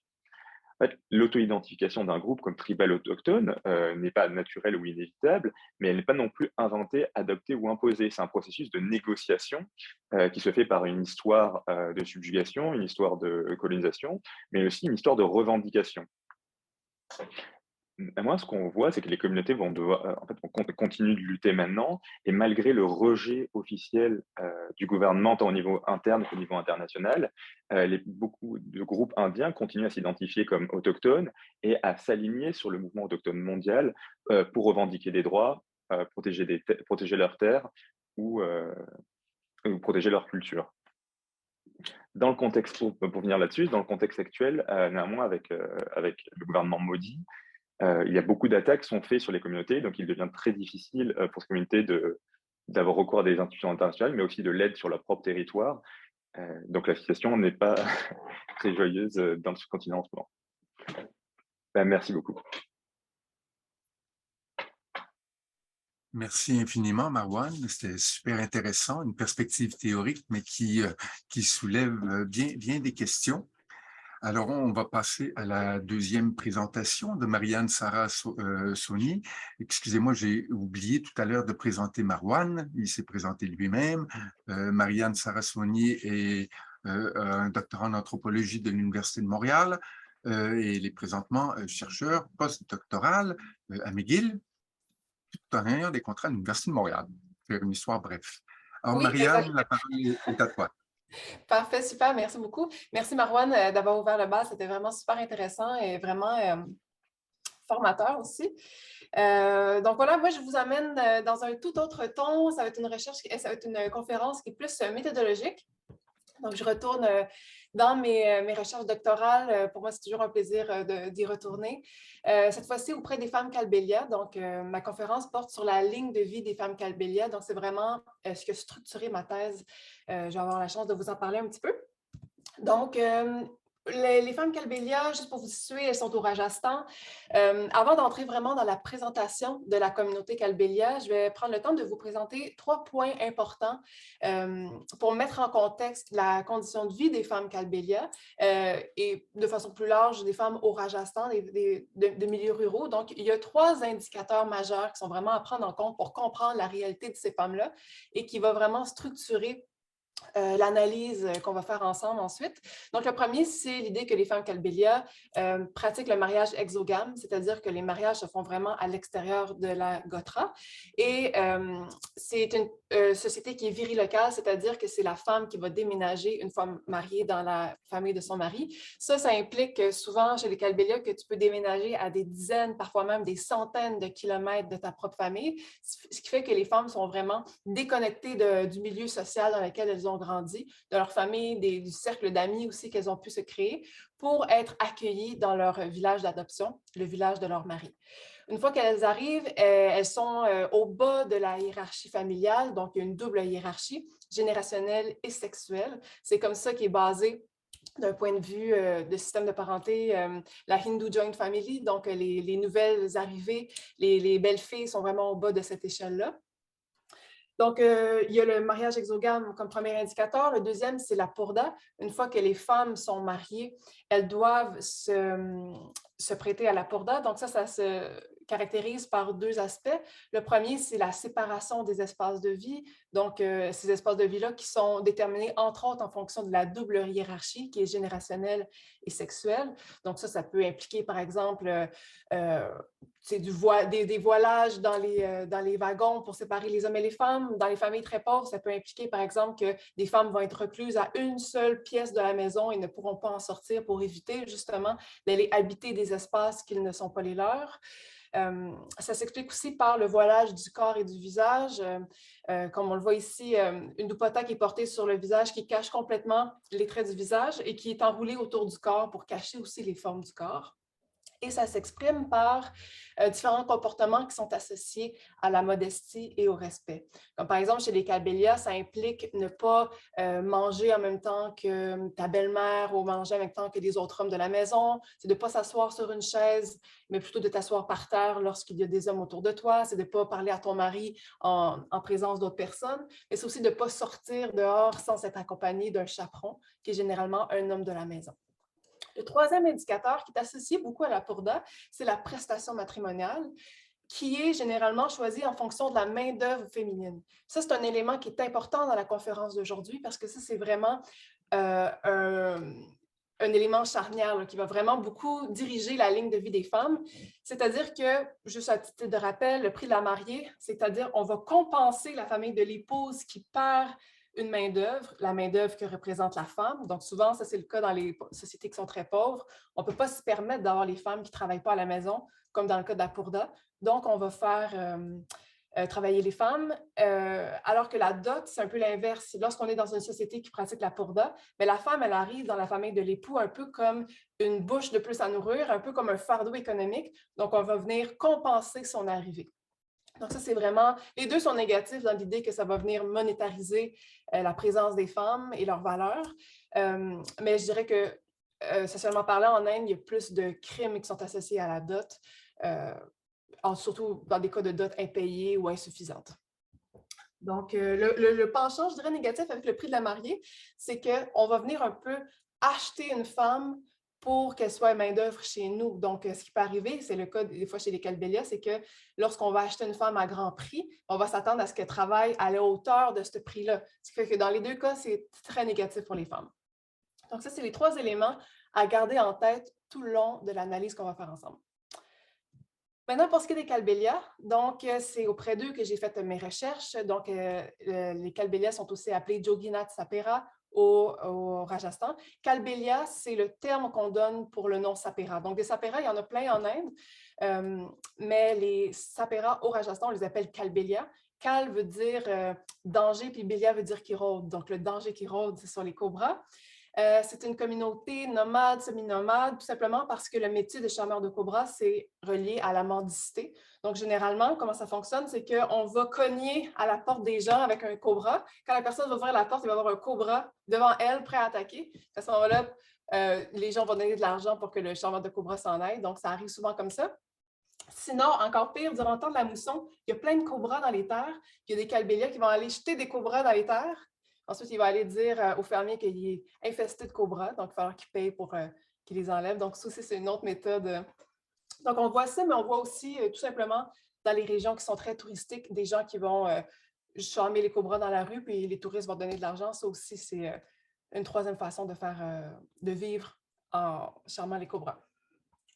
En fait, l'auto-identification d'un groupe comme tribal autochtone n'est pas naturelle ou inévitable, mais elle n'est pas non plus inventée, adoptée ou imposée. C'est un processus de négociation qui se fait par une histoire de subjugation, une histoire de colonisation, mais aussi une histoire de revendication. Moi, ce qu'on voit, c'est que les communautés vont devoir, en fait, vont continuer de lutter maintenant, et malgré le rejet officiel du gouvernement, tant au niveau interne qu'au niveau international, beaucoup de groupes indiens continuent à s'identifier comme autochtones et à s'aligner sur le mouvement autochtone mondial pour revendiquer des droits, protéger leurs terres ou protéger leur culture. Dans le contexte, pour venir là-dessus, dans le contexte actuel, néanmoins avec le gouvernement Modi, il y a beaucoup d'attaques qui sont faites sur les communautés, donc il devient très difficile pour ces communautés d'avoir recours à des institutions internationales, mais aussi de l'aide sur leur propre territoire. Donc la situation n'est pas très joyeuse dans le sous-continent en ce moment. Merci beaucoup.
Merci infiniment, Marwan. C'était super intéressant, une perspective théorique, mais qui soulève bien des questions. Alors, on va passer à la deuxième présentation de Marianne Sarah Soni. Excusez-moi, j'ai oublié tout à l'heure de présenter Marwan. Il s'est présenté lui-même. Marianne Sarah Soni est un doctorant en anthropologie de l'Université de Montréal et il est présentement chercheur postdoctoral à McGill, tout en ayant des contrats à l'Université de Montréal. Faire une histoire bref. Alors,
Oui,
Marianne, la parole est à toi.
parfait, super, merci beaucoup. Merci Marouane d'avoir ouvert le bal, c'était vraiment super intéressant et vraiment formateur aussi. Donc voilà, moi je vous amène dans un tout autre ton, ça va être ça va être une conférence qui est plus méthodologique. Donc, je retourne dans mes recherches doctorales. Pour moi, c'est toujours un plaisir d'y retourner. Cette fois-ci, auprès des femmes Calbélia. Donc, ma conférence porte sur la ligne de vie des femmes Calbélia. Donc, c'est vraiment ce qui a structuré ma thèse. Je vais avoir la chance de vous en parler un petit peu. Donc, les femmes Calbélia, juste pour vous situer, elles sont au Rajasthan. Avant d'entrer vraiment dans la présentation de la communauté Calbélia, je vais prendre le temps de vous présenter 3 points importants pour mettre en contexte la condition de vie des femmes Calbélia et de façon plus large des femmes au Rajasthan, de milieux ruraux. Donc, il y a 3 indicateurs majeurs qui sont vraiment à prendre en compte pour comprendre la réalité de ces femmes-là et qui va vraiment structurer l'analyse qu'on va faire ensemble ensuite. Donc, le premier, c'est l'idée que les femmes Calbélia pratiquent le mariage exogame, c'est-à-dire que les mariages se font vraiment à l'extérieur de la Gotra. Et c'est une société qui est virilocale, c'est-à-dire que c'est la femme qui va déménager une fois mariée dans la famille de son mari. Ça implique souvent chez les Calbélia que tu peux déménager à des dizaines, parfois même des centaines de kilomètres de ta propre famille, ce qui fait que les femmes sont vraiment déconnectées du milieu social dans lequel elles elles ont grandi, de leur famille, du cercle d'amis aussi qu'elles ont pu se créer pour être accueillies dans leur village d'adoption, le village de leur mari. Une fois qu'elles arrivent, elles sont au bas de la hiérarchie familiale, donc il y a une double hiérarchie, générationnelle et sexuelle. C'est comme ça qu'est basé d'un point de vue de système de parenté, la Hindu Joint Family, donc les nouvelles arrivées, les belles filles sont vraiment au bas de cette échelle-là. Donc, il y a le mariage exogame comme premier indicateur. Le deuxième, c'est la purdah. Une fois que les femmes sont mariées, elles doivent se prêter à la purdah. Donc, ça se caractérise par deux aspects. Le premier, c'est la séparation des espaces de vie. Donc, ces espaces de vie-là qui sont déterminés, entre autres, en fonction de la double hiérarchie qui est générationnelle et sexuelle. Donc, ça peut impliquer, par exemple, des voilages dans les wagons pour séparer les hommes et les femmes. Dans les familles très pauvres, ça peut impliquer, par exemple, que des femmes vont être recluses à une seule pièce de la maison et ne pourront pas en sortir pour éviter, justement, d'aller habiter des espaces qui ne sont pas les leurs. Ça s'explique aussi par le voilage du corps et du visage. Comme on le voit ici, une dupatta qui est portée sur le visage, qui cache complètement les traits du visage et qui est enroulée autour du corps pour cacher aussi les formes du corps. Et ça s'exprime par différents comportements qui sont associés à la modestie et au respect. Comme par exemple, chez les Kalbelia, ça implique ne pas manger en même temps que ta belle-mère ou manger en même temps que les autres hommes de la maison. C'est de ne pas s'asseoir sur une chaise, mais plutôt de t'asseoir par terre lorsqu'il y a des hommes autour de toi. C'est de ne pas parler à ton mari en présence d'autres personnes. Mais c'est aussi de ne pas sortir dehors sans être accompagné d'un chaperon, qui est généralement un homme de la maison. Le troisième indicateur qui est associé beaucoup à la purdah, c'est la prestation matrimoniale, qui est généralement choisie en fonction de la main-d'œuvre féminine. Ça, c'est un élément qui est important dans la conférence d'aujourd'hui parce que ça, c'est vraiment un élément charnière là, qui va vraiment beaucoup diriger la ligne de vie des femmes. C'est-à-dire que, juste à titre de rappel, le prix de la mariée, c'est-à-dire on va compenser la famille de l'épouse qui perd une main-d'œuvre, la main-d'œuvre que représente la femme. Donc, souvent, ça, c'est le cas dans les sociétés qui sont très pauvres. On ne peut pas se permettre d'avoir les femmes qui ne travaillent pas à la maison, comme dans le cas de la purdah. Donc, on va faire travailler les femmes, alors que la dot, c'est un peu l'inverse. Lorsqu'on est dans une société qui pratique la purdah, mais la femme, elle arrive dans la famille de l'époux un peu comme une bouche de plus à nourrir, un peu comme un fardeau économique. Donc, on va venir compenser son arrivée. Donc, ça, c'est vraiment... Les deux sont négatifs dans l'idée que ça va venir monétariser la présence des femmes et leurs valeurs. Mais je dirais que, socialement parlant, en Inde, il y a plus de crimes qui sont associés à la dot, surtout dans des cas de dot impayée ou insuffisante. Donc, le penchant, je dirais, négatif avec le prix de la mariée, c'est qu'on va venir un peu acheter une femme pour qu'elle soit main-d'œuvre chez nous. Donc, ce qui peut arriver, c'est le cas des fois chez les Kalbelia, c'est que lorsqu'on va acheter une femme à grand prix, on va s'attendre à ce qu'elle travaille à la hauteur de ce prix-là. Ce qui fait que dans les deux cas, c'est très négatif pour les femmes. Donc, ça, c'est les trois éléments à garder en tête tout le long de l'analyse qu'on va faire ensemble. Maintenant, pour ce qui est des Kalbelia, donc c'est auprès d'eux que j'ai fait mes recherches. Donc, les Kalbelia sont aussi appelés Joginath Sapera au Rajasthan. Kalbelia, c'est le terme qu'on donne pour le nom Sapera. Donc, des Sapera, il y en a plein en Inde, mais les Sapera au Rajasthan, on les appelle Kalbelia. Kal veut dire danger, puis Belia veut dire qui rôde. Donc, le danger qui rôde, c'est sur les cobras. C'est une communauté nomade, semi-nomade, tout simplement parce que le métier de charmeur de cobra, c'est relié à la mendicité. Donc, généralement, comment ça fonctionne, c'est qu'on va cogner à la porte des gens avec un cobra. Quand la personne va ouvrir la porte, il va y avoir un cobra devant elle, prêt à attaquer. À ce moment-là, les gens vont donner de l'argent pour que le charmeur de cobra s'en aille. Donc, ça arrive souvent comme ça. Sinon, encore pire, durant le temps de la mousson, il y a plein de cobras dans les terres. Il y a des Kalbelia qui vont aller jeter des cobras dans les terres. Ensuite, il va aller dire au fermier qu'il est infesté de cobras, donc il va falloir qu'il paye pour qu'il les enlève. Donc, ça aussi, c'est une autre méthode. Donc, on voit ça, mais on voit aussi tout simplement dans les régions qui sont très touristiques, des gens qui vont charmer les cobras dans la rue, puis les touristes vont donner de l'argent. Ça aussi, c'est une troisième façon de vivre en charmant les cobras.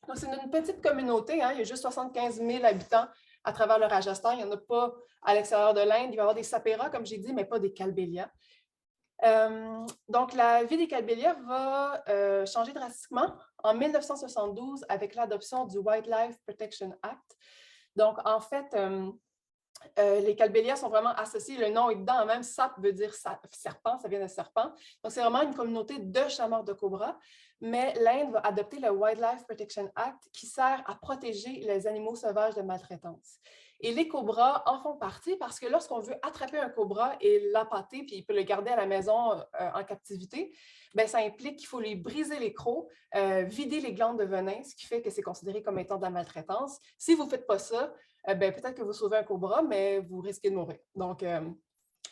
Donc, c'est une petite communauté, hein? Il y a juste 75 000 habitants à travers le Rajasthan. Il n'y en a pas à l'extérieur de l'Inde. Il va y avoir des Sapera, comme j'ai dit, mais pas des Kalbelia. Donc, la vie des Kalbelia va changer drastiquement en 1972 avec l'adoption du Wildlife Protection Act. Donc, en fait, Les calbélias sont vraiment associés, le nom est dedans, même sap veut dire serpent, ça vient de serpent. Donc, c'est vraiment une communauté de chasseurs de cobras, mais l'Inde va adopter le Wildlife Protection Act qui sert à protéger les animaux sauvages de maltraitance. Et les cobras en font partie parce que lorsqu'on veut attraper un cobra et l'appâter, puis il peut le garder à la maison en captivité, bien, ça implique qu'il faut lui briser les crocs, vider les glandes de venin, ce qui fait que c'est considéré comme étant de la maltraitance. Si vous ne faites pas ça, ben, peut-être que vous sauvez un cobra, mais vous risquez de mourir. Donc,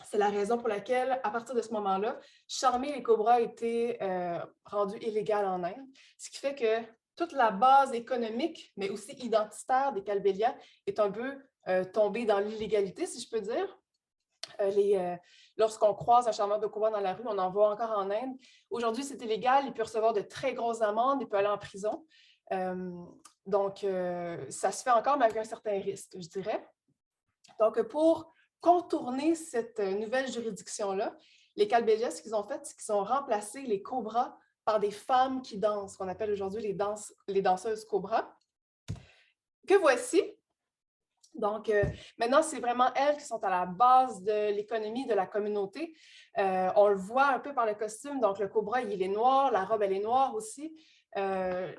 c'est la raison pour laquelle, à partir de ce moment-là, charmer les cobras a été rendu illégal en Inde, ce qui fait que toute la base économique, mais aussi identitaire des calbélias est un peu tombée dans l'illégalité, si je peux dire. Lorsqu'on croise un charmeur de cobra dans la rue, on en voit encore en Inde. Aujourd'hui, c'est illégal, il peut recevoir de très grosses amendes, il peut aller en prison. Donc, ça se fait encore, mais avec un certain risque, je dirais. Donc, pour contourner cette nouvelle juridiction-là, les calbélias, ce qu'ils ont fait, c'est qu'ils ont remplacé les cobras par des femmes qui dansent, qu'on appelle aujourd'hui les danseuses cobras, que voici. Donc, maintenant, c'est vraiment elles qui sont à la base de l'économie de la communauté. On le voit un peu par le costume. Donc, le cobra, il est noir, la robe, elle est noire aussi.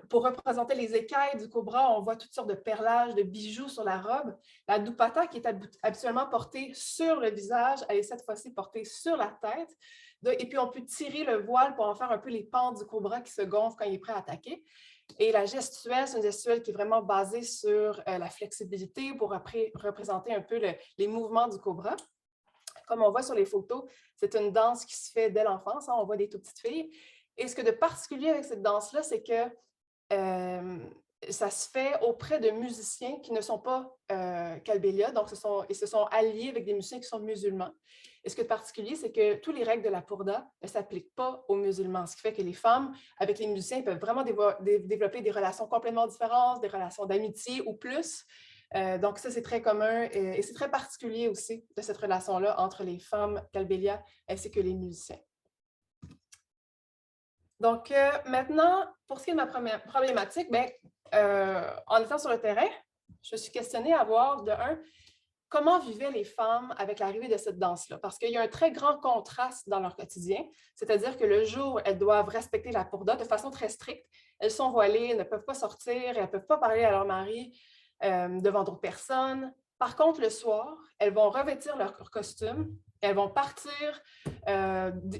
Pour représenter les écailles du cobra, on voit toutes sortes de perlages, de bijoux sur la robe. La dupatta, qui est habituellement portée sur le visage, elle est cette fois-ci portée sur la tête. Et puis, on peut tirer le voile pour en faire un peu les pentes du cobra qui se gonflent quand il est prêt à attaquer. Et la gestuelle, c'est une gestuelle qui est vraiment basée sur la flexibilité pour représenter un peu les mouvements du cobra. Comme on voit sur les photos, c'est une danse qui se fait dès l'enfance. Hein, on voit des tout petites filles. Et ce que de particulier avec cette danse-là, c'est que ça se fait auprès de musiciens qui ne sont pas calbélias, donc ils se sont alliés avec des musiciens qui sont musulmans. Et ce qui est particulier, c'est que tous les règles de la Purda ne s'appliquent pas aux musulmans, ce qui fait que les femmes, avec les musiciens, peuvent vraiment développer des relations complètement différentes, des relations d'amitié ou plus. Donc ça, c'est très commun et c'est très particulier aussi de cette relation-là entre les femmes calbélias ainsi que les musiciens. Donc, maintenant, pour ce qui est de ma première problématique, bien, en étant sur le terrain, je me suis questionnée à voir, de un, comment vivaient les femmes avec l'arrivée de cette danse-là? Parce qu'il y a un très grand contraste dans leur quotidien, c'est-à-dire que le jour où elles doivent respecter la Purda de façon très stricte, elles sont voilées, elles ne peuvent pas sortir, elles ne peuvent pas parler à leur mari devant d'autres personnes. Par contre, le soir, elles vont revêtir leur costume, elles vont partir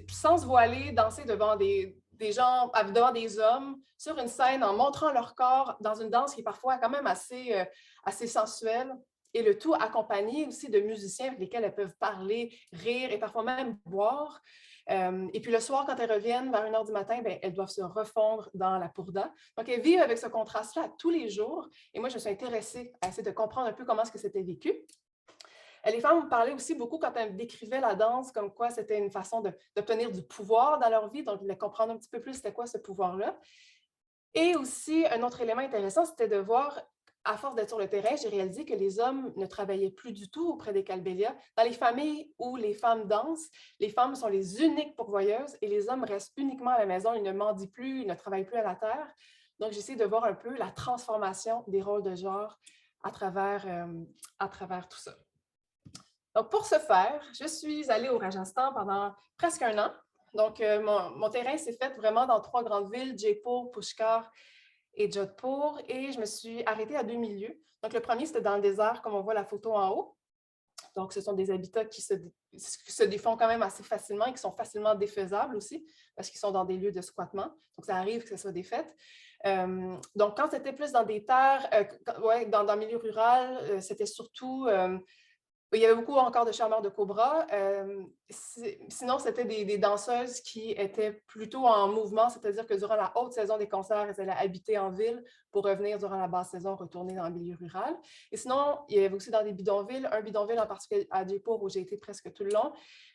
sans se voiler, danser devant des gens, devant des hommes, sur une scène, en montrant leur corps, dans une danse qui est parfois quand même assez sensuelle, et le tout accompagné aussi de musiciens avec lesquels elles peuvent parler, rire et parfois même boire. Et puis le soir, quand elles reviennent vers 1h du matin, bien, elles doivent se refondre dans la Purda. Donc, elles vivent avec ce contraste-là tous les jours. Et moi, je me suis intéressée à essayer de comprendre un peu comment est-ce que c'était vécu. Les femmes me parlaient aussi beaucoup quand elles décrivaient la danse, comme quoi c'était une façon d'obtenir du pouvoir dans leur vie. Donc, je voulais comprendre un petit peu plus c'était quoi ce pouvoir-là. Et aussi, un autre élément intéressant, c'était de voir, à force d'être sur le terrain, j'ai réalisé que les hommes ne travaillaient plus du tout auprès des calbélias. Dans les familles où les femmes dansent, les femmes sont les uniques pourvoyeuses et les hommes restent uniquement à la maison. Ils ne mendient plus, ils ne travaillent plus à la terre. Donc, j'essaie de voir un peu la transformation des rôles de genre à travers tout ça. Donc, pour ce faire, je suis allée au Rajasthan pendant presque 1 an. Donc, mon terrain s'est fait vraiment dans 3 grandes villes, Jaipur, Pushkar et Jodhpur, et je me suis arrêtée à 2 milieux. Donc, le premier, c'était dans le désert, comme on voit la photo en haut. Donc, ce sont des habitats qui se défont quand même assez facilement et qui sont facilement défaisables aussi, parce qu'ils sont dans des lieux de squattement. Donc, ça arrive que ça soit défait. Donc, quand c'était plus dans des terres, dans le milieu rural, c'était surtout... il y avait beaucoup encore de charmeurs de cobra. Sinon, c'était des danseuses qui étaient plutôt en mouvement, c'est-à-dire que durant la haute saison des concerts, elles allaient habiter en ville pour revenir durant la basse saison, retourner dans le milieu rural. Et sinon, il y avait aussi dans des bidonvilles, un bidonville en particulier à Jaipur où j'ai été presque tout le long.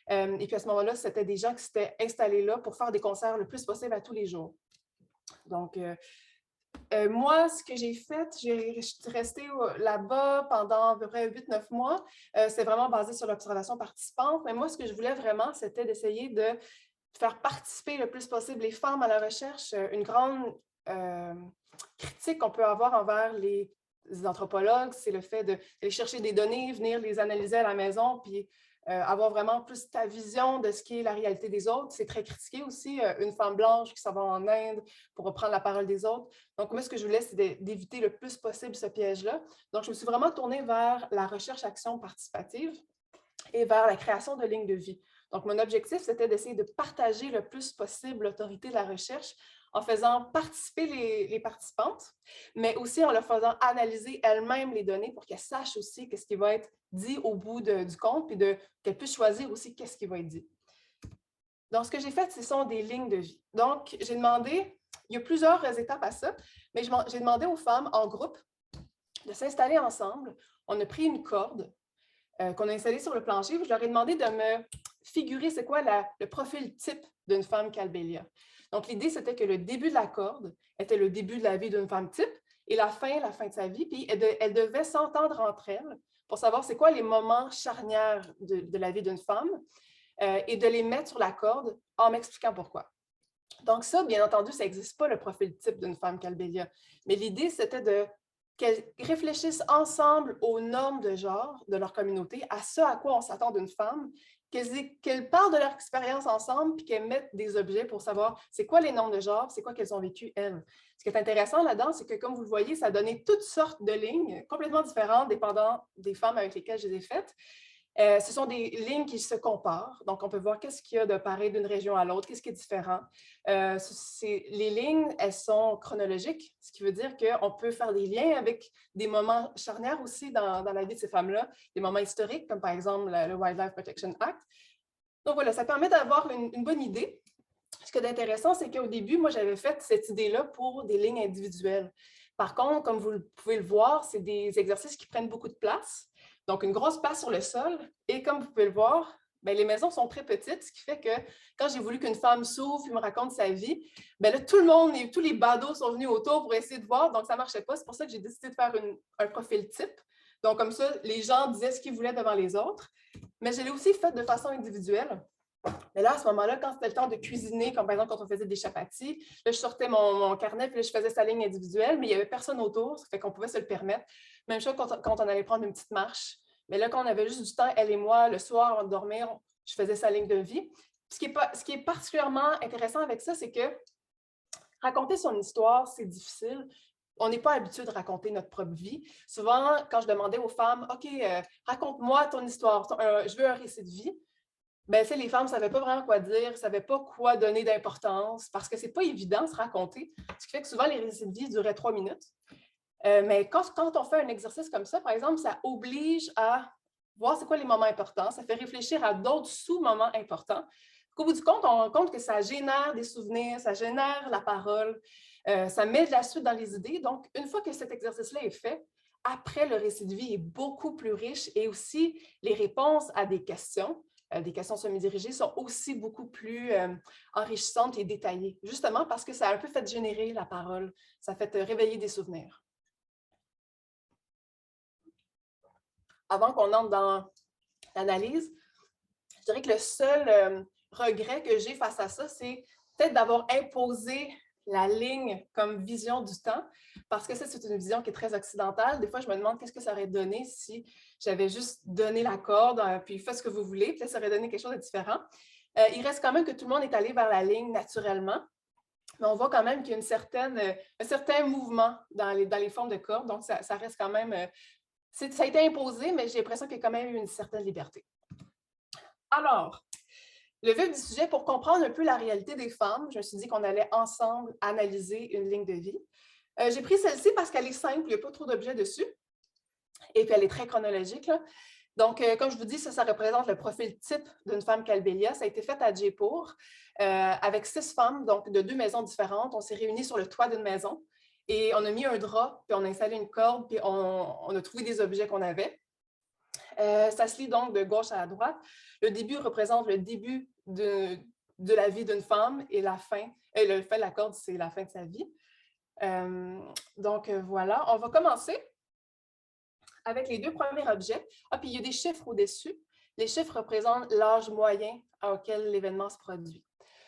Et puis à ce moment-là, c'était des gens qui s'étaient installés là pour faire des concerts le plus possible à tous les jours. Donc, moi, ce que j'ai fait, je suis restée là-bas pendant à peu près 8-9 mois. C'est vraiment basé sur l'observation participante. Mais moi, ce que je voulais vraiment, c'était d'essayer de faire participer le plus possible les femmes à la recherche. Une grande critique qu'on peut avoir envers les des anthropologues, c'est le fait d'aller chercher des données, venir les analyser à la maison, puis avoir vraiment plus ta vision de ce qui est la réalité des autres. C'est très critiqué aussi, une femme blanche qui s'en va en Inde pour reprendre la parole des autres. Donc, moi, ce que je voulais, c'est d'éviter le plus possible ce piège-là. Donc, je me suis vraiment tournée vers la recherche-action participative et vers la création de lignes de vie. Donc, mon objectif, c'était d'essayer de partager le plus possible l'autorité de la recherche en faisant participer les participantes, mais aussi en leur faisant analyser elles-mêmes les données pour qu'elles sachent aussi ce qui va être dit au bout du compte, puis qu'elles puissent choisir aussi qu'est-ce qui va être dit. Donc, ce que j'ai fait, ce sont des lignes de vie. Donc, j'ai demandé, il y a plusieurs étapes à ça, mais j'ai demandé aux femmes en groupe de s'installer ensemble. On a pris une corde qu'on a installée sur le plancher. Je leur ai demandé de me figurer c'est quoi le profil type d'une femme Calbélia. Donc, l'idée, c'était que le début de la corde était le début de la vie d'une femme type et la fin de sa vie. Puis, elles devaient s'entendre entre elles pour savoir c'est quoi les moments charnières de la vie d'une femme et de les mettre sur la corde en m'expliquant pourquoi. Donc, ça, bien entendu, ça n'existe pas le profil type d'une femme Calbélia. Mais l'idée, c'était qu'elles réfléchissent ensemble aux normes de genre de leur communauté, à ce à quoi on s'attend d'une femme, qu'elles parlent de leur expérience ensemble, puis qu'elles mettent des objets pour savoir c'est quoi les normes de genre, c'est quoi qu'elles ont vécu, elles. Ce qui est intéressant là-dedans, c'est que, comme vous le voyez, ça a donné toutes sortes de lignes complètement différentes, dépendant des femmes avec lesquelles je les ai faites. Ce sont des lignes qui se comparent. Donc, on peut voir qu'est-ce qu'il y a de pareil d'une région à l'autre, qu'est-ce qui est différent. Les lignes, elles sont chronologiques, ce qui veut dire qu'on peut faire des liens avec des moments charnières aussi dans la vie de ces femmes-là, des moments historiques, comme par exemple le Wildlife Protection Act. Donc voilà, ça permet d'avoir une bonne idée. Ce qui est intéressant, c'est qu'au début, moi, j'avais fait cette idée-là pour des lignes individuelles. Par contre, comme vous pouvez le voir, c'est des exercices qui prennent beaucoup de place. Donc, une grosse place sur le sol. Et comme vous pouvez le voir, bien, les maisons sont très petites, ce qui fait que quand j'ai voulu qu'une femme s'ouvre et me raconte sa vie, bien là, tout le monde, tous les badauds sont venus autour pour essayer de voir, donc ça ne marchait pas. C'est pour ça que j'ai décidé de faire un profil type. Donc, comme ça, les gens disaient ce qu'ils voulaient devant les autres. Mais je l'ai aussi fait de façon individuelle. Mais là, à ce moment-là, quand c'était le temps de cuisiner, comme par exemple quand on faisait des chapatis, là, je sortais mon carnet, puis là, je faisais sa ligne individuelle, mais il n'y avait personne autour, ça fait qu'on pouvait se le permettre. Même chose quand on allait prendre une petite marche. Mais là, quand on avait juste du temps, elle et moi, le soir, avant de dormir, je faisais sa ligne de vie. Ce qui est particulièrement intéressant avec ça, c'est que raconter son histoire, c'est difficile. On n'est pas habitué de raconter notre propre vie. Souvent, quand je demandais aux femmes, OK, raconte-moi ton histoire, je veux un récit de vie. Bien, les femmes ne savaient pas vraiment quoi dire, ne savaient pas quoi donner d'importance parce que ce n'est pas évident de se raconter. Ce qui fait que souvent, les récits de vie duraient 3 minutes. Mais quand on fait un exercice comme ça, par exemple, ça oblige à voir c'est quoi les moments importants. Ça fait réfléchir à d'autres sous-moments importants. Au bout du compte, on rend compte que ça génère des souvenirs, ça génère la parole, ça met de la suite dans les idées. Donc, une fois que cet exercice-là est fait, après, le récit de vie est beaucoup plus riche et aussi les réponses à des questions semi-dirigées sont aussi beaucoup plus enrichissantes et détaillées, justement parce que ça a un peu fait générer la parole, ça fait réveiller des souvenirs. Avant qu'on entre dans l'analyse, je dirais que le seul regret que j'ai face à ça, c'est peut-être d'avoir imposé la ligne comme vision du temps, parce que ça, c'est une vision qui est très occidentale. Des fois, je me demande qu'est-ce que ça aurait donné si j'avais juste donné la corde, puis faites ce que vous voulez, puis ça aurait donné quelque chose de différent. Il reste quand même que tout le monde est allé vers la ligne naturellement, mais on voit quand même qu'il y a un certain mouvement dans les formes de cordes, donc ça reste quand même... ça a été imposé, mais j'ai l'impression qu'il y a quand même eu une certaine liberté. Alors, le vif du sujet, pour comprendre un peu la réalité des femmes, je me suis dit qu'on allait ensemble analyser une ligne de vie. J'ai pris celle-ci parce qu'elle est simple, il n'y a pas trop d'objets dessus. Et puis, elle est très chronologique, là. Donc, comme je vous dis, ça représente le profil type d'une femme Calbélia. Ça a été fait à Jaipur avec 6 femmes, donc de 2 maisons différentes. On s'est réunis sur le toit d'une maison et on a mis un drap, puis on a installé une corde, puis on a trouvé des objets qu'on avait. Ça se lit donc de gauche à droite. Le début représente le début de la vie d'une femme et la fin, le fait de la corde, c'est la fin de sa vie. Donc, voilà. On va commencer avec les 2 premiers objets. Ah, puis il y a des chiffres au-dessus. Les chiffres représentent l'âge moyen auquel l'événement se produit.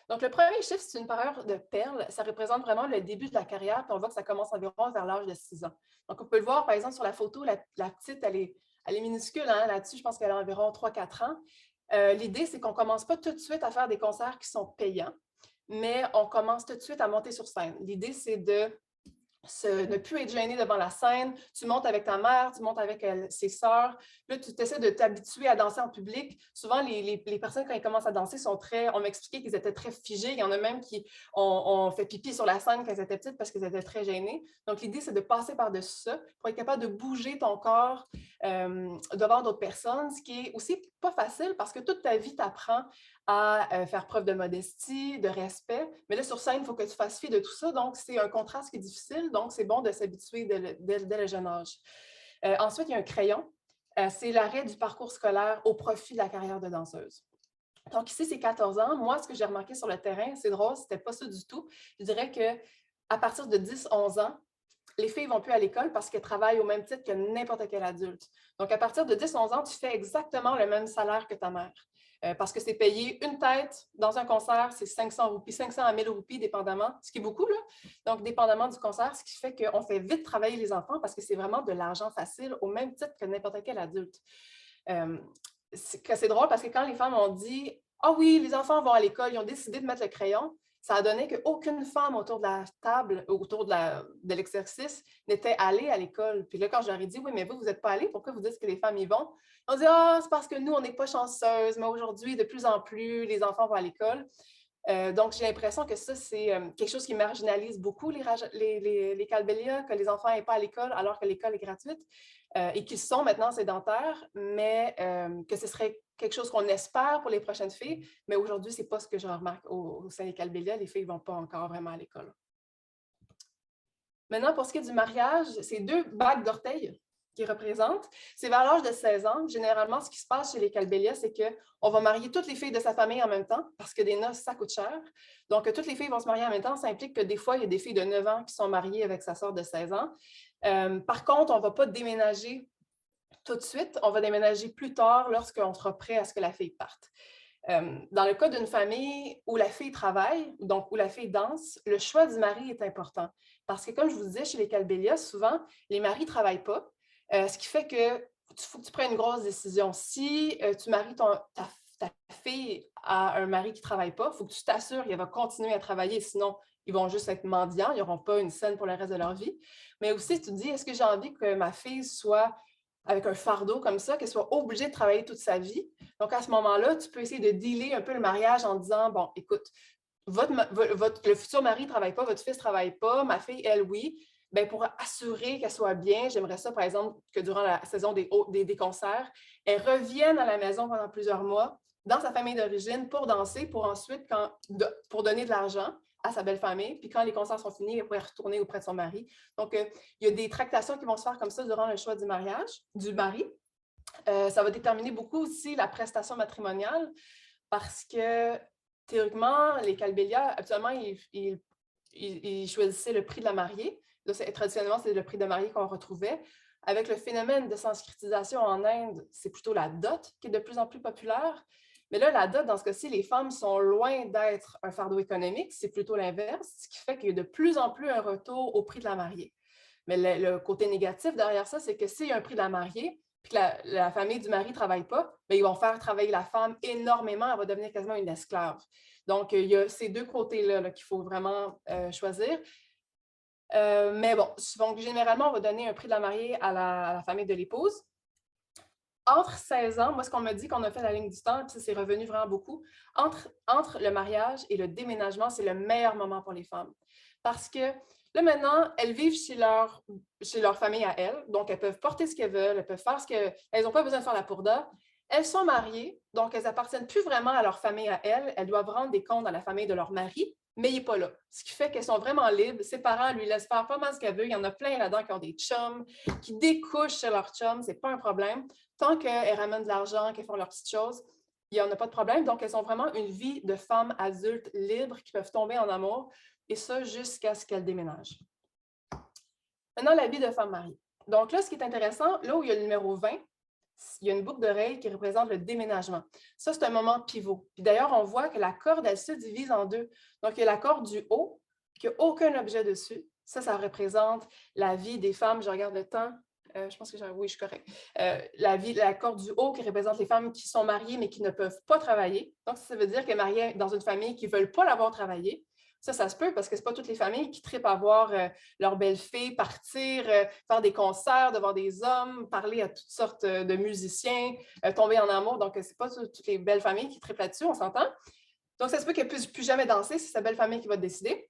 Donc, le premier chiffre, c'est une parure de perles. Ça représente vraiment le début de la carrière, puis on voit que ça commence environ vers l'âge de 6 ans. Donc, on peut le voir, par exemple, sur la photo, la petite, elle est minuscule, hein, là-dessus, je pense qu'elle a environ 3-4 ans. L'idée, c'est qu'on ne commence pas tout de suite à faire des concerts qui sont payants, mais on commence tout de suite à monter sur scène. L'idée, c'est de ne plus être gêné devant la scène. Tu montes avec ta mère, tu montes avec ses sœurs. Là, tu essaies de t'habituer à danser en public. Souvent, les personnes, quand ils commencent à danser, sont très... On m'expliquait qu'ils étaient très figés. Il y en a même qui ont fait pipi sur la scène quand elles étaient petites parce qu'ils étaient très gênés. Donc, l'idée, c'est de passer par-dessus ça pour être capable de bouger ton corps devant d'autres personnes, ce qui est aussi pas facile parce que toute ta vie, tu apprends à faire preuve de modestie, de respect. Mais là, sur scène, il faut que tu fasses fi de tout ça. Donc, c'est un contraste qui est difficile. Donc, c'est bon de s'habituer dès le jeune âge. Ensuite, il y a un crayon. C'est l'arrêt du parcours scolaire au profit de la carrière de danseuse. Donc, ici, c'est 14 ans. Moi, ce que j'ai remarqué sur le terrain, c'est drôle, c'était pas ça du tout. Je dirais qu'à partir de 10-11 ans, les filles ne vont plus à l'école parce qu'elles travaillent au même titre que n'importe quel adulte. Donc, à partir de 10-11 ans, tu fais exactement le même salaire que ta mère. Parce que c'est payé une tête dans un concert, c'est 500 roupies, 500 à 1000 roupies, dépendamment, ce qui est beaucoup, là. Donc, dépendamment du concert, ce qui fait qu'on fait vite travailler les enfants parce que c'est vraiment de l'argent facile au même titre que n'importe quel adulte. C'est drôle parce que quand les femmes ont dit « Ah oui, les enfants vont à l'école, ils ont décidé de mettre le crayon », ça a donné qu'aucune femme autour de la table, autour de l'exercice, n'était allée à l'école. Puis là, quand je leur ai dit « Oui, mais vous n'êtes pas allés, pourquoi vous dites que les femmes y vont? » On dit « Ah, c'est parce que nous, on n'est pas chanceuses, mais aujourd'hui, de plus en plus, les enfants vont à l'école. » Donc, j'ai l'impression que ça, c'est quelque chose qui marginalise beaucoup les Calbélias, que les enfants n'aient pas à l'école alors que l'école est gratuite et qu'ils sont maintenant sédentaires, mais que ce serait quelque chose qu'on espère pour les prochaines filles. Mais aujourd'hui, ce n'est pas ce que je remarque au sein des Calbélias. Les filles ne vont pas encore vraiment à l'école. Maintenant, pour ce qui est du mariage, c'est 2 bagues d'orteils qui représentent. C'est vers l'âge de 16 ans. Généralement, ce qui se passe chez les Calbélias, c'est qu'on va marier toutes les filles de sa famille en même temps parce que des noces, ça coûte cher. Donc, toutes les filles vont se marier en même temps. Ça implique que des fois, il y a des filles de 9 ans qui sont mariées avec sa sœur de 16 ans. Par contre, on ne va pas déménager tout de suite. On va déménager plus tard lorsqu'on sera prêt à ce que la fille parte. Dans le cas d'une famille où la fille travaille, donc où la fille danse, le choix du mari est important. Parce que, comme je vous disais, chez les Calbélias, souvent, les maris ne travaillent pas, ce qui fait que faut que tu prennes une grosse décision. Si tu maries ta fille à un mari qui ne travaille pas, il faut que tu t'assures qu'elle va continuer à travailler, sinon ils vont juste être mendiants, ils n'auront pas une scène pour le reste de leur vie. Mais aussi, tu te dis, est-ce que j'ai envie que ma fille soit avec un fardeau comme ça, qu'elle soit obligée de travailler toute sa vie? Donc, à ce moment-là, tu peux essayer de dealer un peu le mariage en disant, bon, écoute, le futur mari ne travaille pas, votre fils ne travaille pas, ma fille, elle, oui. Bien, pour assurer qu'elle soit bien, j'aimerais ça, par exemple, que durant la saison des concerts, elle revienne à la maison pendant plusieurs mois dans sa famille d'origine pour danser, pour ensuite, pour donner de l'argent à sa belle famille. Puis quand les concerts sont finis, elle pourrait retourner auprès de son mari. Donc, il y a des tractations qui vont se faire comme ça durant le choix du mariage, du mari. Ça va déterminer beaucoup aussi la prestation matrimoniale parce que théoriquement, les Calbélias, actuellement, ils choisissaient le prix de la mariée. Là, traditionnellement, c'est le prix de mariée qu'on retrouvait. Avec le phénomène de sanskritisation en Inde, c'est plutôt la dot qui est de plus en plus populaire. Mais là, la dot, dans ce cas-ci, les femmes sont loin d'être un fardeau économique, c'est plutôt l'inverse, ce qui fait qu'il y a de plus en plus un retour au prix de la mariée. Mais le côté négatif derrière ça, c'est que s'il y a un prix de la mariée, puis que la famille du mari ne travaille pas, bien, ils vont faire travailler la femme énormément, elle va devenir quasiment une esclave. Donc, il y a ces deux côtés-là qu'il faut vraiment choisir. Mais bon, donc, généralement, on va donner un prix de la mariée à la famille de l'épouse. Entre 16 ans, moi, ce qu'on me dit qu'on a fait la ligne du temps, puis ça, c'est revenu vraiment beaucoup, entre le mariage et le déménagement, c'est le meilleur moment pour les femmes. Parce que là, maintenant, elles vivent chez leur famille à elles, donc elles peuvent porter ce qu'elles veulent, elles peuvent faire ce qu'elles n'ont pas besoin de faire la pourda. Elles sont mariées, donc elles n'appartiennent plus vraiment à leur famille à elles doivent rendre des comptes à la famille de leur mari, mais il n'est pas là. Ce qui fait qu'elles sont vraiment libres. Ses parents lui laissent faire pas mal ce qu'elle veut. Il y en a plein là-dedans qui ont des chums, qui découchent chez leurs chums, ce n'est pas un problème. Tant qu'elles ramènent de l'argent, qu'elles font leurs petites choses, il n'y en a pas de problème. Donc, elles ont vraiment une vie de femmes adultes libres qui peuvent tomber en amour, et ça jusqu'à ce qu'elles déménagent. Maintenant, la vie de femme mariée. Donc là, ce qui est intéressant, là où il y a le numéro 20, il y a une boucle d'oreille qui représente le déménagement. Ça, c'est un moment pivot. Puis d'ailleurs, on voit que la corde, elle se divise en deux. Donc, il y a la corde du haut, qui n'a aucun objet dessus. Ça représente la vie des femmes. Je regarde le temps. Je pense que oui, je suis correcte. La corde du haut qui représente les femmes qui sont mariées mais qui ne peuvent pas travailler. Donc, ça veut dire que mariées dans une famille qui ne veulent pas l'avoir travaillé. Ça se peut parce que ce n'est pas toutes les familles qui trippent à voir leur belle-fille partir, faire des concerts devant des hommes, parler à toutes sortes de musiciens, tomber en amour. Donc, ce n'est pas toutes les belles familles qui trippent là-dessus, on s'entend. Donc, ça se peut qu'elle ne puisse plus jamais danser, c'est sa belle famille qui va décider.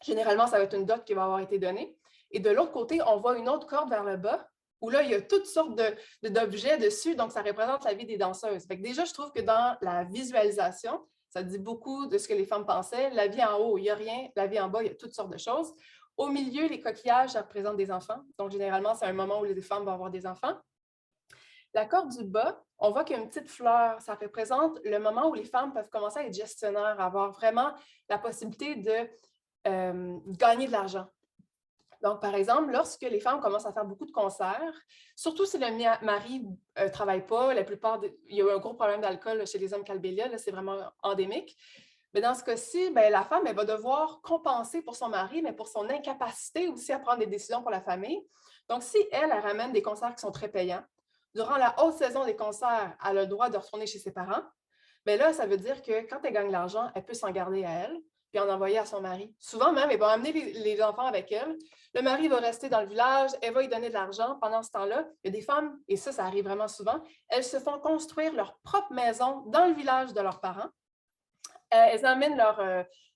Généralement, ça va être une dot qui va avoir été donnée. Et de l'autre côté, on voit une autre corde vers le bas où là, il y a toutes sortes d'objets dessus. Donc, ça représente la vie des danseuses. Fait que déjà, je trouve que dans la visualisation, ça dit beaucoup de ce que les femmes pensaient. La vie en haut, il n'y a rien. La vie en bas, il y a toutes sortes de choses. Au milieu, les coquillages, ça représente des enfants. Donc, généralement, c'est un moment où les femmes vont avoir des enfants. La corde du bas, on voit qu'il y a une petite fleur. Ça représente le moment où les femmes peuvent commencer à être gestionnaires, avoir vraiment la possibilité de gagner de l'argent. Donc, par exemple, lorsque les femmes commencent à faire beaucoup de concerts, surtout si le mari ne travaille pas, il y a eu un gros problème d'alcool chez les hommes Calbélia, c'est vraiment endémique. Mais dans ce cas-ci, la femme, elle va devoir compenser pour son mari, mais pour son incapacité aussi à prendre des décisions pour la famille. Donc, si elle ramène des concerts qui sont très payants, durant la haute saison des concerts, elle a le droit de retourner chez ses parents, bien là, ça veut dire que quand elle gagne l'argent, elle peut s'en garder à elle puis en envoyer à son mari. Souvent même, elle va amener les enfants avec elle. Le mari va rester dans le village, elle va lui donner de l'argent. Pendant ce temps-là, il y a des femmes, et ça arrive vraiment souvent, elles se font construire leur propre maison dans le village de leurs parents. Elles amènent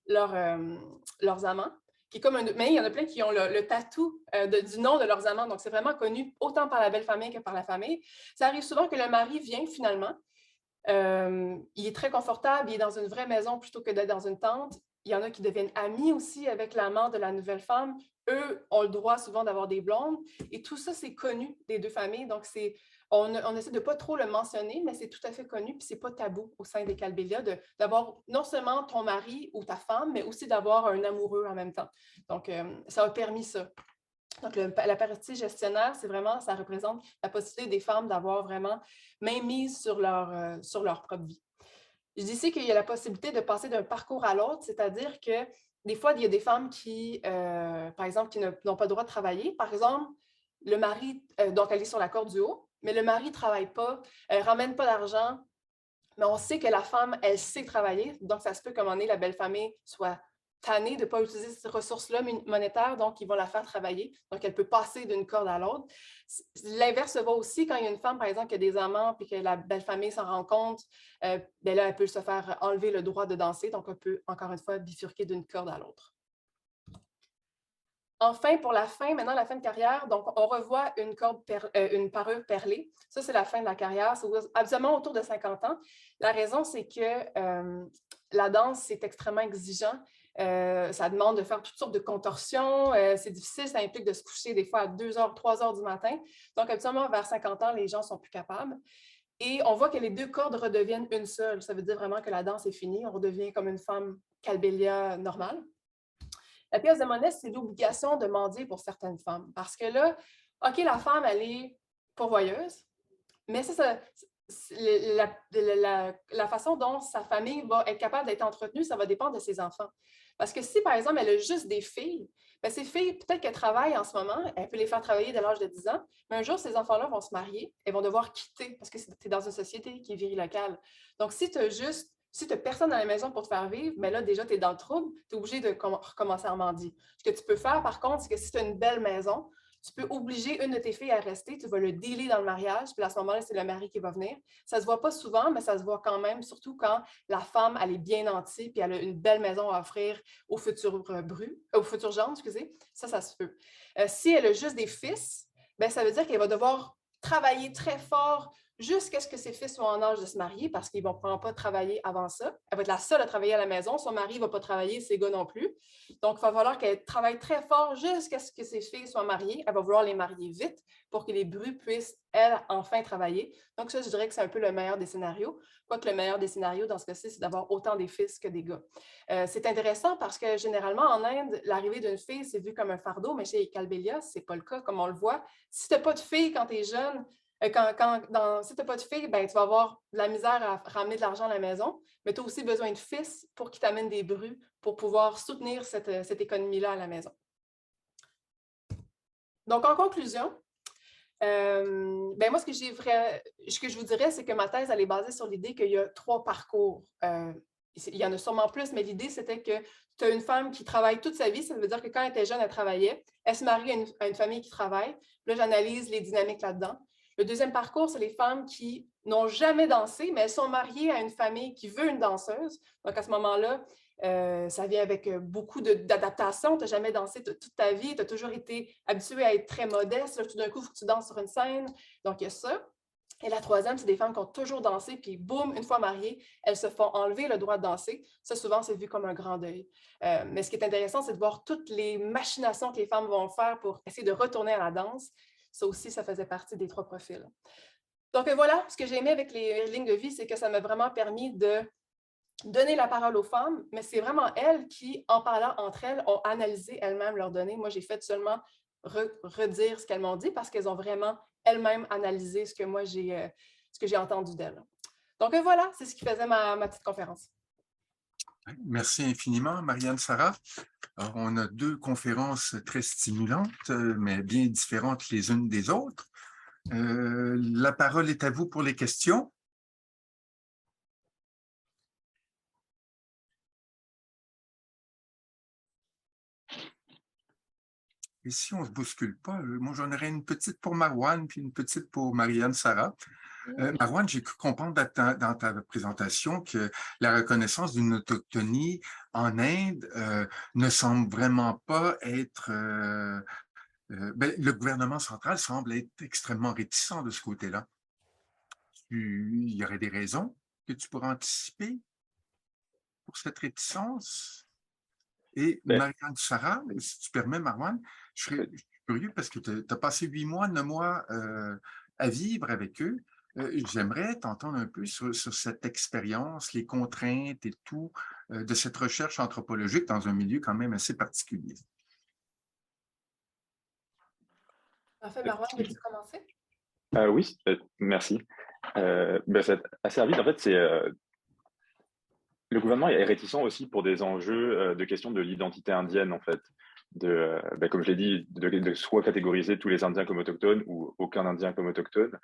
leurs amants, qui est comme mais il y en a plein qui ont le tatou du nom de leurs amants. Donc, c'est vraiment connu autant par la belle famille que par la famille. Ça arrive souvent que le mari vient finalement. Il est très confortable, il est dans une vraie maison plutôt que d'être dans une tente. Il y en a qui deviennent amis aussi avec l'amant de la nouvelle femme. Eux ont le droit souvent d'avoir des blondes. Et tout ça, c'est connu des deux familles. Donc, on essaie de ne pas trop le mentionner, mais c'est tout à fait connu. Puis, ce n'est pas tabou au sein des Calbélia d'avoir non seulement ton mari ou ta femme, mais aussi d'avoir un amoureux en même temps. Donc, ça a permis ça. Donc, la partie gestionnaire, c'est vraiment, ça représente la possibilité des femmes d'avoir vraiment mainmise sur leur propre vie. Je dis ici qu'il y a la possibilité de passer d'un parcours à l'autre, c'est-à-dire que des fois, il y a des femmes qui, par exemple, qui n'ont pas le droit de travailler. Par exemple, le mari, donc elle est sur la corde du haut, mais le mari ne travaille pas, elle ne ramène pas d'argent, mais on sait que la femme, elle sait travailler. Donc, ça se peut qu'à un moment donné, la belle famille soit tannée de ne pas utiliser ces ressources-là monétaires, donc ils vont la faire travailler. Donc, elle peut passer d'une corde à l'autre. L'inverse va aussi quand il y a une femme, par exemple, qui a des amants puis que la belle famille s'en rend compte, là, elle peut se faire enlever le droit de danser. Donc, on peut, encore une fois, bifurquer d'une corde à l'autre. Enfin, pour la fin, maintenant, la fin de carrière, donc on revoit une parure perlée. Ça, c'est la fin de la carrière. C'est absolument autour de 50 ans. La raison, c'est que la danse, c'est extrêmement exigeant. Ça demande de faire toutes sortes de contorsions. C'est difficile, ça implique de se coucher des fois à 2 heures, 3 heures du matin. Donc, habituellement, vers 50 ans, les gens sont plus capables. Et on voit que les deux cordes redeviennent une seule. Ça veut dire vraiment que la danse est finie. On redevient comme une femme Calbélia normale. La pièce de monnaie, c'est l'obligation de mendier pour certaines femmes. Parce que là, OK, la femme, elle est pourvoyeuse, mais la façon dont sa famille va être capable d'être entretenue, ça va dépendre de ses enfants. Parce que si, par exemple, elle a juste des filles, bien, ces filles, peut-être qu'elles travaillent en ce moment, elle peut les faire travailler dès l'âge de 10 ans, mais un jour, ces enfants-là vont se marier, elles vont devoir quitter parce que tu es dans une société qui est virilocale. Donc, si tu n'as personne à la maison pour te faire vivre, mais là, déjà, tu es dans le trouble, tu es obligé de recommencer à mendier. Ce que tu peux faire, par contre, c'est que si tu as une belle maison, tu peux obliger une de tes filles à rester, tu vas le dealer dans le mariage, puis à ce moment-là, c'est le mari qui va venir. Ça ne se voit pas souvent, mais ça se voit quand même, surtout quand la femme, elle est bien nantie, puis elle a une belle maison à offrir au futur gendre, excusez. Ça se peut. Si elle a juste des fils, bien, ça veut dire qu'elle va devoir travailler très fort jusqu'à ce que ses fils soient en âge de se marier parce qu'ils ne vont probablement pas travailler avant ça. Elle va être la seule à travailler à la maison. Son mari ne va pas travailler, ses gars non plus. Donc, il va falloir qu'elle travaille très fort jusqu'à ce que ses filles soient mariées. Elle va vouloir les marier vite pour que les brus puissent, elles, enfin travailler. Donc, ça, je dirais que c'est un peu le meilleur des scénarios. Quoique le meilleur des scénarios, dans ce cas-ci, c'est d'avoir autant des fils que des gars. C'est intéressant parce que, généralement, en Inde, l'arrivée d'une fille, c'est vu comme un fardeau, mais chez les Calbélia, ce n'est pas le cas, comme on le voit. Si tu n'as pas de fille quand tu es jeune, Si tu n'as pas de fille, ben, tu vas avoir de la misère à ramener de l'argent à la maison, mais tu as aussi besoin de fils pour qu'ils t'amènent des brus pour pouvoir soutenir cette économie-là à la maison. Donc, en conclusion, ben moi, ce que je vous dirais, c'est que ma thèse, elle est basée sur l'idée qu'il y a 3 parcours. Il y en a sûrement plus, mais l'idée, c'était que tu as une femme qui travaille toute sa vie. Ça veut dire que quand elle était jeune, elle travaillait. Elle se marie à une famille qui travaille. Là, j'analyse les dynamiques là-dedans. Le deuxième parcours, c'est les femmes qui n'ont jamais dansé, mais elles sont mariées à une famille qui veut une danseuse. Donc, à ce moment-là, ça vient avec beaucoup d'adaptation. Tu n'as jamais dansé toute ta vie. Tu as toujours été habitué à être très modeste. Là, tout d'un coup, il faut que tu danses sur une scène. Donc, il y a ça. Et la troisième, c'est des femmes qui ont toujours dansé, puis boum, une fois mariées, elles se font enlever le droit de danser. Ça, souvent, c'est vu comme un grand deuil. Mais ce qui est intéressant, c'est de voir toutes les machinations que les femmes vont faire pour essayer de retourner à la danse. Ça aussi, ça faisait partie des 3 profils. Donc voilà, ce que j'ai aimé avec les lignes de vie, c'est que ça m'a vraiment permis de donner la parole aux femmes, mais c'est vraiment elles qui, en parlant entre elles, ont analysé elles-mêmes leurs données. Moi, j'ai fait seulement redire ce qu'elles m'ont dit parce qu'elles ont vraiment elles-mêmes analysé ce que j'ai entendu d'elles. Donc voilà, c'est ce qui faisait ma petite conférence.
Merci infiniment, Marianne Sarah. Alors, on a 2 conférences très stimulantes, mais bien différentes les unes des autres. La parole est à vous pour les questions. Et si on ne se bouscule pas, moi j'en aurais une petite pour Marouane puis une petite pour Marianne Sarah. Marouane, j'ai cru comprendre dans ta présentation que la reconnaissance d'une autochtonie en Inde ne semble vraiment pas être... le gouvernement central semble être extrêmement réticent de ce côté-là. Il y aurait des raisons que tu pourrais anticiper pour cette réticence? Et Marianne Sarah, si tu permets, Marouane, je serais curieux parce que tu as passé 8 mois, 9 mois à vivre avec eux. J'aimerais t'entendre un peu sur cette expérience, les contraintes et tout de cette recherche anthropologique dans un milieu quand même assez particulier.
En fait, Marouane, veux-tu commencer?
Oui, merci. C'est assez rapide. En fait, le gouvernement est réticent aussi pour des enjeux de questions de l'identité indienne, en fait. Comme je l'ai dit, de soit catégoriser tous les Indiens comme autochtones ou aucun Indien comme autochtone.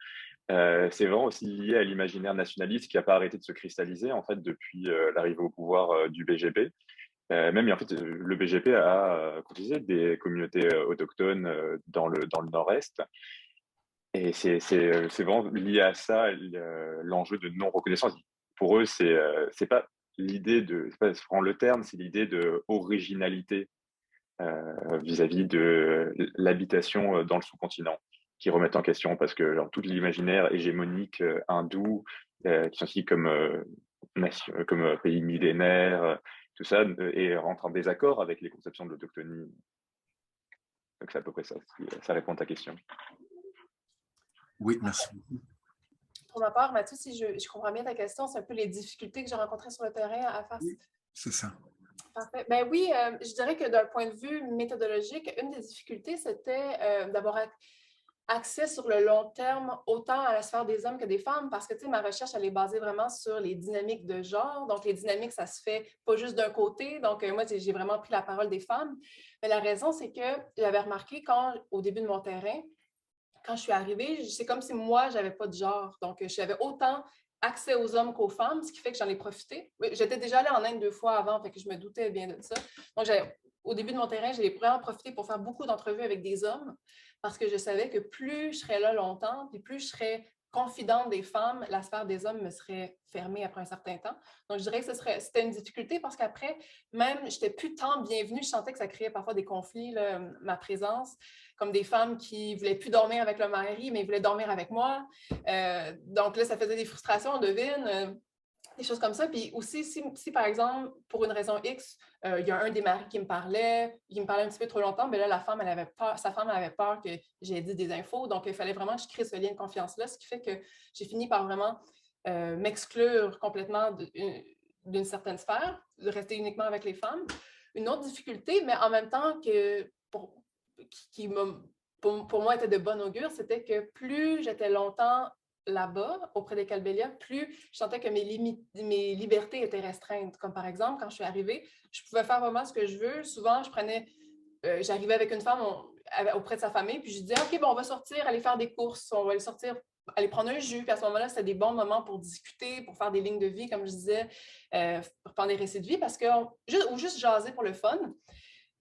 C'est vraiment aussi lié à l'imaginaire nationaliste qui n'a pas arrêté de se cristalliser, en fait, depuis l'arrivée au pouvoir du BGP. Même, en fait, le BGP a cotisé des communautés autochtones dans le nord-est. Et c'est vraiment lié à ça, l'enjeu de non-reconnaissance. Pour eux, c'est pas l'idée de, c'est pas vraiment le terme, c'est l'idée de originalité vis-à-vis de l'habitation dans le sous-continent qui remettent en question parce que genre, tout l'imaginaire hégémonique hindou, qui sont aussi comme pays millénaire, tout ça, et rentre en désaccord avec les conceptions de l'autochtonie. Donc c'est à peu près ça, ça répond à ta question.
Oui, merci.
Pour ma part, Mathieu, si je comprends bien ta question, c'est un peu les difficultés que j'ai rencontrées sur le terrain à faire.
Oui, c'est ça.
Parfait. Ben oui, je dirais que d'un point de vue méthodologique, une des difficultés, c'était d'avoir accès sur le long terme autant à la sphère des hommes que des femmes parce que, tu sais, ma recherche, elle est basée vraiment sur les dynamiques de genre. Donc, les dynamiques, ça se fait pas juste d'un côté. Donc, moi, j'ai vraiment pris la parole des femmes. Mais la raison, c'est que j'avais remarqué au début de mon terrain, quand je suis arrivée, c'est comme si moi, je n'avais pas de genre. Donc, j'avais autant accès aux hommes qu'aux femmes, ce qui fait que j'en ai profité. J'étais déjà allée en Inde 2 fois avant, fait que je me doutais bien de ça. Donc, au début de mon terrain, j'ai vraiment profité pour faire beaucoup d'entrevues avec des hommes parce que je savais que plus je serais là longtemps, puis plus je serais confidente des femmes, la sphère des hommes me serait fermée après un certain temps. Donc, je dirais que c'était une difficulté parce qu'après, même, je n'étais plus tant bienvenue. Je sentais que ça créait parfois des conflits, là, ma présence, comme des femmes qui ne voulaient plus dormir avec le mari, mais voulaient dormir avec moi. Donc là, ça faisait des frustrations, on devine. Des choses comme ça. Puis aussi, si par exemple, pour une raison X, il y a un des maris qui me parlait un petit peu trop longtemps, mais là, sa femme avait peur que j'ai dit des infos. Donc, il fallait vraiment que je crée ce lien de confiance-là, ce qui fait que j'ai fini par vraiment m'exclure complètement d'une certaine sphère, de rester uniquement avec les femmes. Une autre difficulté, mais en même temps qui m'a pour moi, était de bon augure, c'était que plus j'étais longtemps là-bas, auprès des Calbélia, plus je sentais que mes libertés étaient restreintes. Comme par exemple, quand je suis arrivée, je pouvais faire vraiment ce que je veux. Souvent, j'arrivais avec une femme auprès de sa famille, puis je disais, OK, bon, on va sortir, aller faire des courses, on va aller sortir, aller prendre un jus. Puis à ce moment-là, c'était des bons moments pour discuter, pour faire des lignes de vie, comme je disais, pour prendre des récits de vie, ou juste jaser pour le fun.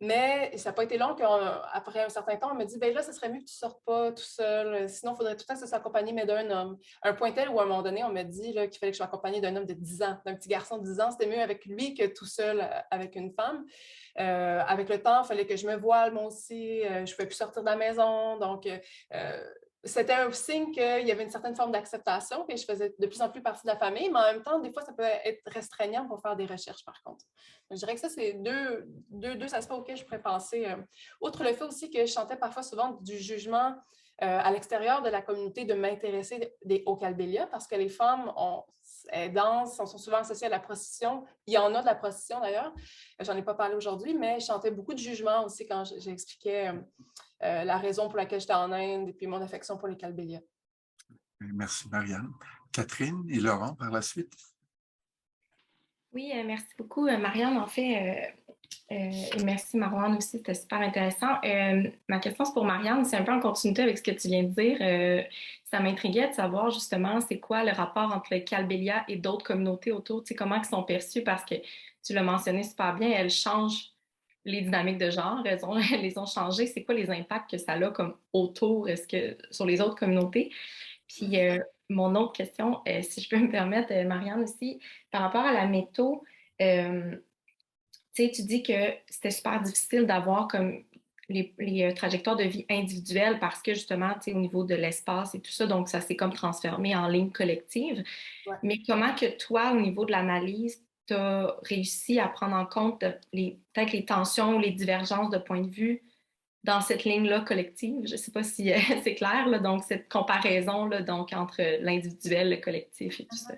Mais ça n'a pas été long qu'après un certain temps, on me dit, ben là, ce serait mieux que tu ne sortes pas tout seul. Sinon, il faudrait tout le temps que ça soit accompagné mais d'un homme. Un point tel où, à un moment donné, on m'a dit qu'il fallait que je sois accompagnée d'un homme de 10 ans, d'un petit garçon de 10 ans. C'était mieux avec lui que tout seul avec une femme. Avec le temps, il fallait que je me voile, moi aussi. Je ne pouvais plus sortir de la maison. Donc, c'était un signe qu'il y avait une certaine forme d'acceptation, que je faisais de plus en plus partie de la famille, mais en même temps, des fois, ça peut être restreignant pour faire des recherches, par contre. Je dirais que ça, c'est deux aspects auxquels je pourrais penser. Outre le fait aussi que je sentais parfois souvent du jugement à l'extérieur de la communauté de m'intéresser aux Calbélia, parce que les femmes elles dansent, sont souvent associées à la prostitution. Il y en a de la prostitution, d'ailleurs. J'en ai pas parlé aujourd'hui, mais je sentais beaucoup de jugement aussi quand j'expliquais la raison pour laquelle j'étais en Inde et puis mon affection pour les Calbélia.
Merci, Marianne. Catherine et Laurent, par la suite.
Oui, merci beaucoup, Marianne. En fait, et merci, Marouane aussi, c'était super intéressant. Ma question, c'est pour Marianne. C'est un peu en continuité avec ce que tu viens de dire. Ça m'intriguait de savoir justement c'est quoi le rapport entre le Calbélia et d'autres communautés autour, tu sais, comment ils sont perçus, parce que tu l'as mentionné super bien, elles changent les dynamiques de genre, elles les ont changées. C'est quoi les impacts que ça a comme autour, sur les autres communautés? Puis mon autre question, si je peux me permettre, Marianne aussi, par rapport à la métaux, tu sais, tu dis que c'était super difficile d'avoir comme les trajectoires de vie individuelles parce que justement, tu sais, au niveau de l'espace et tout ça, donc ça s'est comme transformé en ligne collective.
Ouais.
Mais comment que toi, au niveau de l'analyse, tu as réussi à prendre en compte peut-être les tensions ou les divergences de points de vue dans cette ligne-là collective? Je ne sais pas si c'est clair, là, donc cette comparaison là, donc, entre l'individuel, le collectif et tout ça.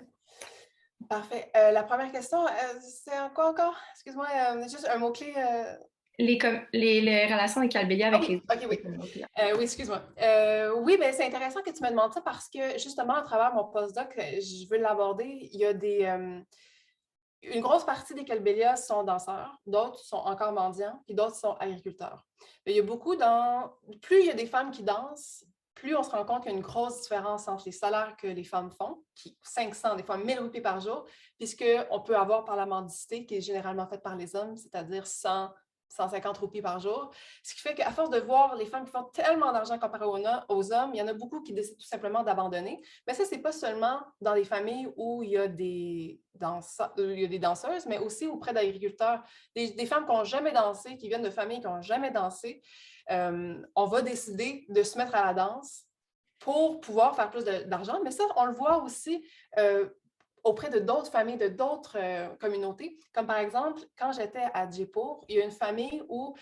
Parfait. La première question, c'est quoi encore? Excuse-moi, juste un mot-clé.
Les relations avec Calbélia avec
oui,
les
oui.
communautés.
Oui, excuse-moi. Oui, ben, c'est intéressant que tu me demandes ça parce que justement, à travers mon postdoc, je veux l'aborder. Il y a une grosse partie des Calbélias sont danseurs, d'autres sont encore mendiants, puis d'autres sont agriculteurs. Mais il y a plus il y a des femmes qui dansent, plus on se rend compte qu'il y a une grosse différence entre les salaires que les femmes font, qui 500, des fois 1000 roupies par jour, puisqu'on peut avoir par la mendicité, qui est généralement faite par les hommes, c'est-à-dire 150 roupies par jour. Ce qui fait qu'à force de voir les femmes qui font tellement d'argent comparé aux hommes, il y en a beaucoup qui décident tout simplement d'abandonner. Mais ça, ce n'est pas seulement dans les familles où il y a des danseuses, mais aussi auprès d'agriculteurs. Des femmes qui n'ont jamais dansé, qui viennent de familles qui n'ont jamais dansé. On va décider de se mettre à la danse pour pouvoir faire plus d'argent. Mais ça, on le voit aussi auprès de d'autres familles, de d'autres communautés. Comme par exemple, quand j'étais à Jaipur, il y a une famille où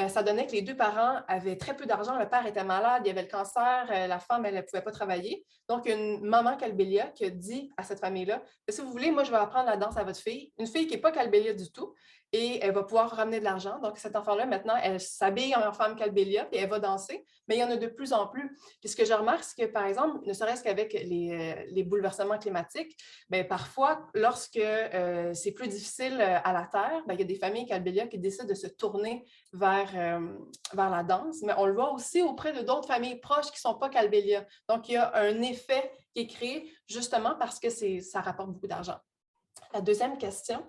ça donnait que les deux parents avaient très peu d'argent. Le père était malade, il avait le cancer, la femme, elle ne pouvait pas travailler. Donc, il y a une maman Calbélia qui a dit à cette famille-là, si vous voulez, moi, je vais apprendre la danse à votre fille. Une fille qui n'est pas Calbélia du tout, et elle va pouvoir ramener de l'argent. Donc, cet enfant-là, maintenant, elle s'habille en femme Calbélia et elle va danser. Mais il y en a de plus en plus. Puis ce que je remarque, c'est que, par exemple, ne serait-ce qu'avec les bouleversements climatiques, bien, parfois, lorsque c'est plus difficile à la terre, bien, il y a des familles Calbélia qui décident de se tourner vers la danse. Mais on le voit aussi auprès de d'autres familles proches qui ne sont pas Calbélia. Donc, il y a un effet qui est créé justement parce que ça rapporte beaucoup d'argent. La deuxième question,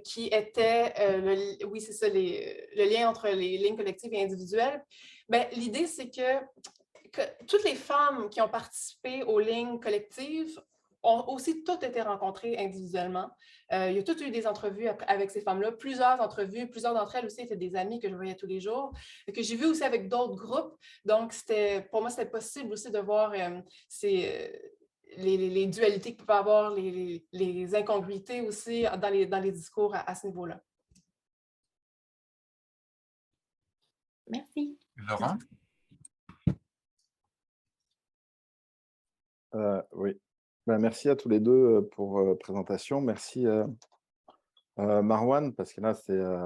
qui était, oui, c'est ça, le lien entre les lignes collectives et individuelles. Bien, l'idée, c'est que toutes les femmes qui ont participé aux lignes collectives ont aussi toutes été rencontrées individuellement. Il y a toutes eu des entrevues avec ces femmes-là, plusieurs entrevues, plusieurs d'entre elles aussi étaient des amies que je voyais tous les jours, que j'ai vues aussi avec d'autres groupes. Donc, pour moi, c'était possible aussi de voir les dualités que peuvent avoir, les incongruités aussi dans les discours à ce niveau-là.
Merci.
Laurent?
Oui. Ben, merci à tous les deux pour la présentation. Merci Marouane, parce que là,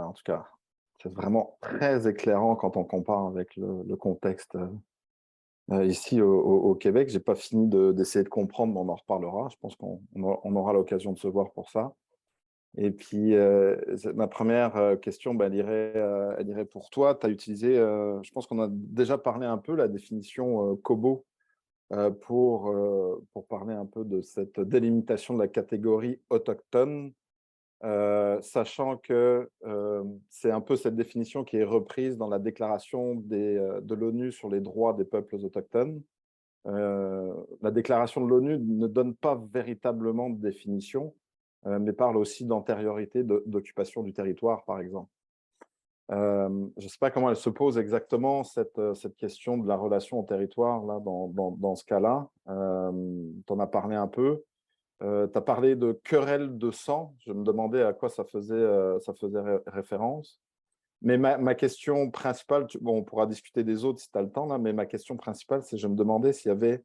en tout cas, c'est vraiment très éclairant quand on compare avec le contexte ici au Québec. Je n'ai pas fini d'essayer de comprendre, mais on en reparlera. Je pense qu'on aura l'occasion de se voir pour ça. Et puis, ma première question, ben, elle irait pour toi. Tu as utilisé, je pense qu'on a déjà parlé un peu, la définition Kobo pour parler un peu de cette délimitation de la catégorie autochtone, sachant que c'est un peu cette définition qui est reprise dans la déclaration de l'ONU sur les droits des peuples autochtones. La déclaration de l'ONU ne donne pas véritablement de définition, mais parle aussi d'antériorité d'occupation du territoire, par exemple. Je ne sais pas comment elle se pose exactement, cette question de la relation au territoire là, dans ce cas-là. Tu en as parlé un peu. Tu as parlé de querelle de sang. Je me demandais à quoi ça faisait référence. Mais ma question principale, bon, on pourra discuter des autres si tu as le temps, là, mais ma question principale, c'est je me demandais s'il y avait,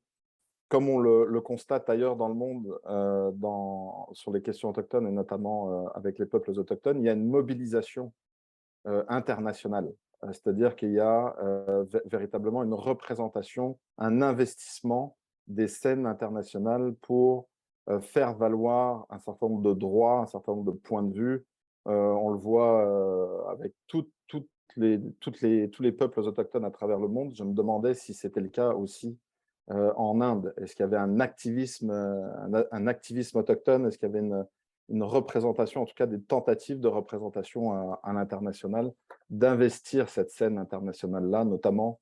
comme on le constate ailleurs dans le monde, sur les questions autochtones, et notamment avec les peuples autochtones, il y a une mobilisation internationale. C'est-à-dire qu'il y a véritablement une représentation, un investissement des scènes internationales pour faire valoir un certain nombre de droits, un certain nombre de points de vue. On le voit avec tous les peuples autochtones à travers le monde. Je me demandais si c'était le cas aussi en Inde. Est-ce qu'il y avait un activisme autochtone? Est-ce qu'il y avait une représentation, en tout cas des tentatives de représentation à l'international, d'investir cette scène internationale-là, notamment,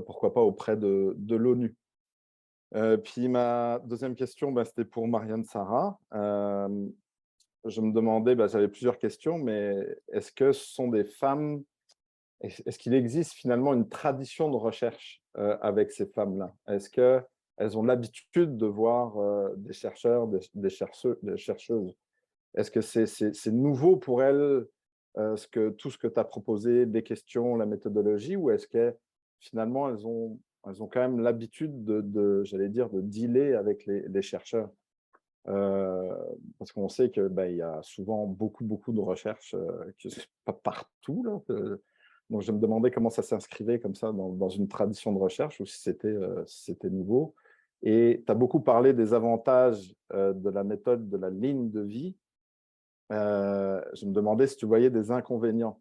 pourquoi pas, auprès de l'ONU. Puis ma deuxième question, c'était pour Marianne Sarah. Je me demandais, j'avais plusieurs questions, mais est-ce que ce sont des femmes, est-ce qu'il existe finalement une tradition de recherche avec ces femmes-là? Est-ce qu'elles ont l'habitude de voir des chercheurs, des chercheuses? Est-ce que c'est nouveau pour elles, tout ce que tu as proposé, des questions, la méthodologie, ou est-ce que finalement elles ont quand même l'habitude j'allais dire, de dealer avec les chercheurs? Parce qu'on sait que il y a souvent beaucoup de recherches, pas partout là. Donc je me demandais comment ça s'inscrivait comme ça dans une tradition de recherche, ou si c'était nouveau. Et tu as beaucoup parlé des avantages de la méthode de la ligne de vie. Je me demandais si tu voyais des inconvénients.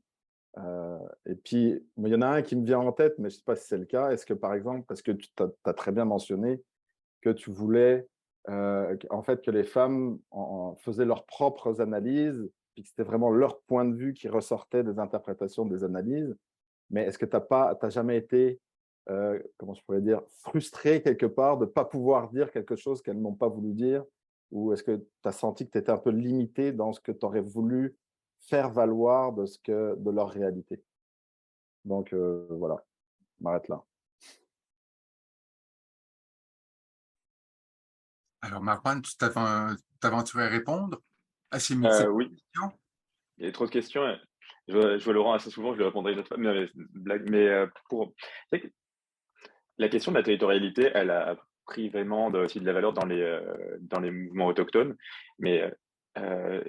Et puis, il y en a un qui me vient en tête, mais je ne sais pas si c'est le cas. Est-ce que, par exemple, parce que tu as très bien mentionné que tu voulais en fait, que les femmes faisaient leurs propres analyses, puis que c'était vraiment leur point de vue qui ressortait des interprétations des analyses. Mais est-ce que tu n'as jamais été, comment je pourrais dire, frustré quelque part de ne pas pouvoir dire quelque chose qu'elles n'ont pas voulu dire? Ou est-ce que tu as senti que tu étais un peu limité dans ce que tu aurais voulu faire valoir de leur réalité? Donc, voilà, je m'arrête là.
Alors, Marwan, tu t'aventures à répondre à ces multiples
Oui,
questions?
il y a trop de questions. Je vois Laurent assez souvent, je lui répondrai une autre fois. Mais, blague, mais c'est vrai que la question de la territorialité, elle a pris vraiment aussi de la valeur dans les mouvements autochtones. Mais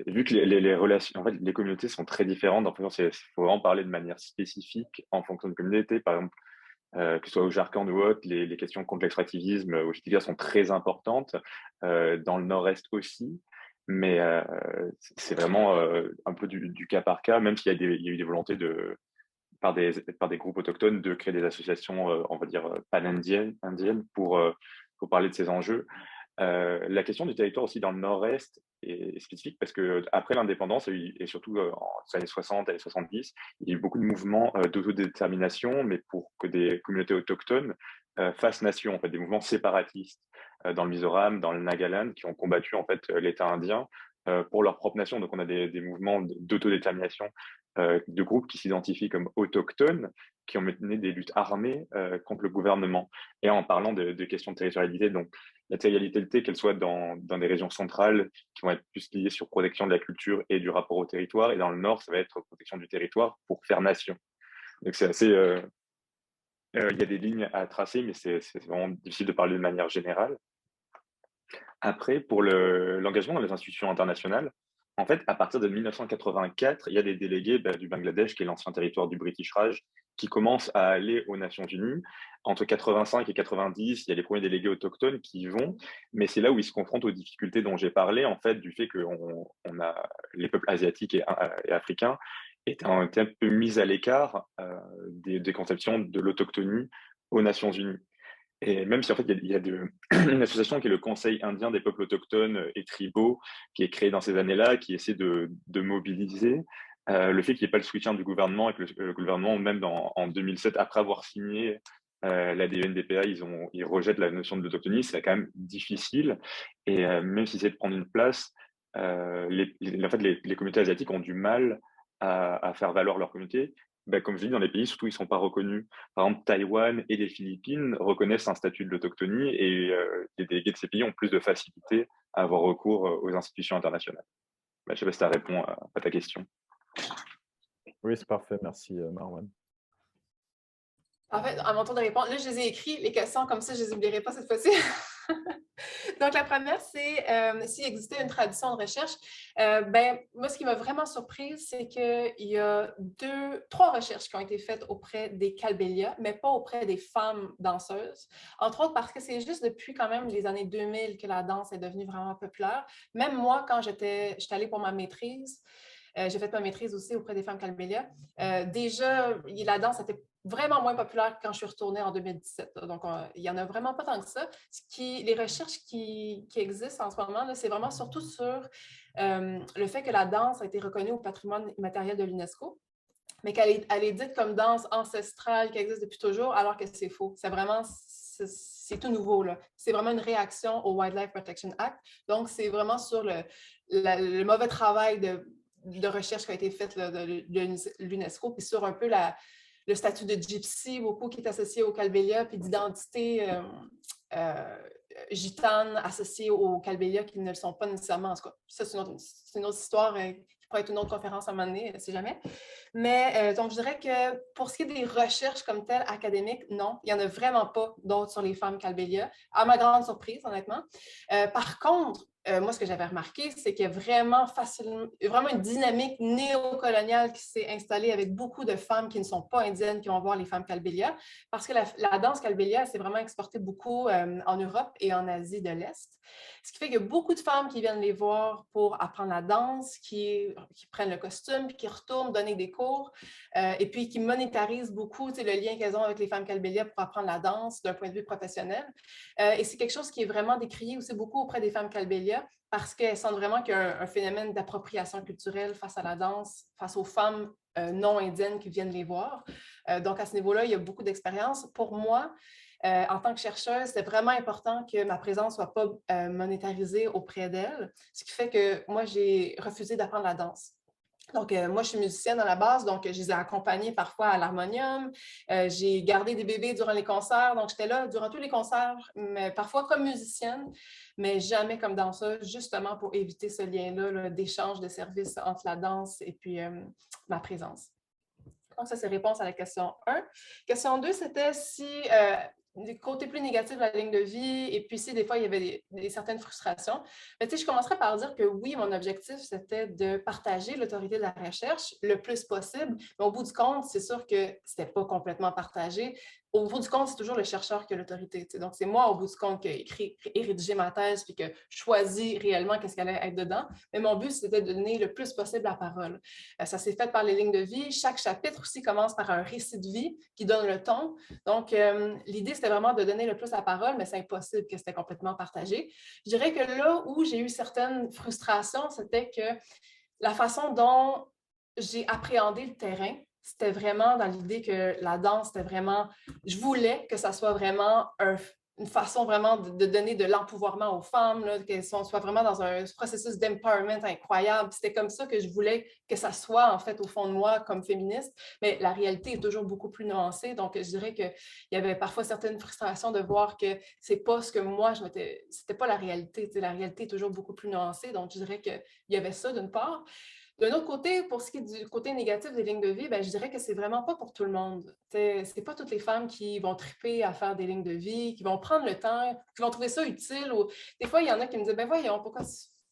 vu que les relations, en fait, les communautés sont très différentes, il faut vraiment parler de manière spécifique en fonction de communauté. Par exemple, que ce soit au Jharkhand ou autre, les questions contre l'extractivisme au Chitiga sont très importantes, dans le nord-est aussi. Mais c'est vraiment un peu du cas par cas, même s'il y a eu des volontés par des groupes autochtones de créer des associations, on va dire, pan-indiennes pour parler de ces enjeux. La question du territoire aussi dans le nord-est est spécifique parce que après l'indépendance, et surtout en années 60, années 70, il y a eu beaucoup de mouvements d'autodétermination, mais pour que des communautés autochtones fassent nation, en fait, des mouvements séparatistes dans le Mizoram, dans le Nagaland, qui ont combattu en fait l'État indien pour leur propre nation. Donc on a des mouvements d'autodétermination de groupes qui s'identifient comme autochtones, qui ont mené des luttes armées contre le gouvernement. Et en parlant de questions de territorialité, donc la territorialité, qu'elle soit dans des régions centrales qui vont être plus liées sur protection de la culture et du rapport au territoire, et dans le nord, ça va être protection du territoire pour faire nation. Donc c'est assez, il y a des lignes à tracer, mais c'est vraiment difficile de parler de manière générale. Après, pour l'engagement dans les institutions internationales, En fait, à partir de 1984, il y a des délégués du Bangladesh, qui est l'ancien territoire du British Raj, qui commencent à aller aux Nations Unies. Entre 85 et 90, il y a les premiers délégués autochtones qui y vont, mais c'est là où ils se confrontent aux difficultés dont j'ai parlé, en fait, du fait que les peuples asiatiques et africains étaient un peu mis à l'écart des conceptions de l'autochtonie aux Nations Unies. Et même si en fait il y a une association qui est le Conseil indien des peuples autochtones et tribaux, qui est créée dans ces années-là, qui essaie de mobiliser le fait qu'il n'y ait pas le soutien du gouvernement et que le gouvernement, même en 2007, après avoir signé la UNDPA, ils rejettent la notion de l'autochtonie. C'est quand même difficile. Et même si c'est de prendre une place, en fait, les communautés asiatiques ont du mal à faire valoir leur communauté. Comme je dis, dans les pays, surtout, ils ne sont pas reconnus. Par exemple, Taïwan et les Philippines reconnaissent un statut de l'autochtonie et les délégués de ces pays ont plus de facilité à avoir recours aux institutions internationales. Je ne sais pas si ça répond à ta question.
Oui, c'est parfait. Merci, Marwan.
En fait, à mon tour de répondre, là, je les ai écrits, les questions, comme ça, je ne les oublierai pas cette fois-ci. Donc, la première, c'est s'il existait une tradition de recherche. Moi, ce qui m'a vraiment surprise, c'est qu'il y a 3 recherches qui ont été faites auprès des Kalbélias, mais pas auprès des femmes danseuses. Entre autres, parce que c'est juste depuis quand même les années 2000 que la danse est devenue vraiment populaire. Même moi, quand j'étais allée pour ma maîtrise, j'ai fait ma maîtrise aussi auprès des femmes Kalbélias. Déjà, la danse était vraiment moins populaire quand je suis retournée en 2017. Donc, il n'y en a vraiment pas tant que ça. Les recherches qui existent en ce moment, c'est vraiment surtout sur le fait que la danse a été reconnue au patrimoine immatériel de l'UNESCO, mais qu'elle est dite comme danse ancestrale qui existe depuis toujours, alors que c'est faux. C'est tout nouveau, là. C'est vraiment une réaction au Wildlife Protection Act. Donc, c'est vraiment sur le mauvais travail de recherche qui a été fait de l'UNESCO, puis sur un peu le statut de gypsy, beaucoup qui est associé au Kalbélia, puis d'identité gitane associée au Kalbélia qui ne le sont pas nécessairement. En tout cas, ça, c'est une autre histoire qui pourrait être une autre conférence à un moment donné, si jamais. Mais donc, je dirais que pour ce qui est des recherches comme telles académiques, non, il n'y en a vraiment pas d'autres sur les femmes Kalbélia, à ma grande surprise, honnêtement. Par contre, moi, ce que j'avais remarqué, c'est qu'il y a vraiment une dynamique néocoloniale qui s'est installée avec beaucoup de femmes qui ne sont pas indiennes qui vont voir les femmes Kalbélia, parce que la danse Kalbélia s'est vraiment exportée beaucoup en Europe et en Asie de l'Est. Ce qui fait qu'il y a beaucoup de femmes qui viennent les voir pour apprendre la danse, qui prennent le costume, puis qui retournent donner des cours, et puis qui monétarisent beaucoup le lien qu'elles ont avec les femmes Kalbélia pour apprendre la danse d'un point de vue professionnel. Et c'est quelque chose qui est vraiment décrié aussi beaucoup auprès des femmes Kalbélia, parce qu'elles sentent vraiment qu'il y a un phénomène d'appropriation culturelle face à la danse, face aux femmes non indiennes qui viennent les voir. Donc, à ce niveau-là, il y a beaucoup d'expérience. Pour moi, en tant que chercheuse, c'était vraiment important que ma présence ne soit pas monétarisée auprès d'elles, ce qui fait que moi, j'ai refusé d'apprendre la danse. Donc, moi, je suis musicienne à la base, donc je les ai accompagnés parfois à l'harmonium. J'ai gardé des bébés durant les concerts, donc j'étais là durant tous les concerts, mais parfois comme musicienne, mais jamais comme danseuse, justement pour éviter ce lien-là d'échange de services entre la danse et puis ma présence. Donc, ça, c'est réponse à la question 1. Question 2, c'était si du côté plus négatif de la ligne de vie, et puis si des fois, il y avait certaines frustrations. Mais, je commencerai par dire que oui, mon objectif, c'était de partager l'autorité de la recherche le plus possible. Mais au bout du compte, c'est sûr que ce n'était pas complètement partagé. Au bout du compte, c'est toujours le chercheur qui a l'autorité. Donc, c'est moi, au bout du compte, qui ai écrit et rédigé ma thèse, puis que je choisis réellement qu'est-ce qui allait être dedans. Mais mon but, c'était de donner le plus possible la parole. Ça s'est fait par les lignes de vie. Chaque chapitre aussi commence par un récit de vie qui donne le ton. Donc, l'idée, c'était vraiment de donner le plus la parole, mais c'est impossible que c'était complètement partagé. Je dirais que là où j'ai eu certaines frustrations, c'était que la façon dont j'ai appréhendé le terrain, c'était vraiment dans l'idée que la danse, c'était vraiment... Je voulais que ça soit vraiment une façon vraiment de donner de l'empouvoirment aux femmes, qu'elles soient vraiment dans un processus d'empowerment incroyable. C'était comme ça que je voulais que ça soit, en fait, au fond de moi, comme féministe. Mais la réalité est toujours beaucoup plus nuancée. Donc, je dirais qu'il y avait parfois certaines frustrations de voir que c'est pas ce que moi, c'était pas la réalité. La réalité est toujours beaucoup plus nuancée. Donc, je dirais qu'il y avait ça, d'une part. D'un autre côté, pour ce qui est du côté négatif des lignes de vie, je dirais que c'est vraiment pas pour tout le monde. C'est pas toutes les femmes qui vont triper à faire des lignes de vie, qui vont prendre le temps, qui vont trouver ça utile. Ou... Des fois, il y en a qui me disent, voyons, pourquoi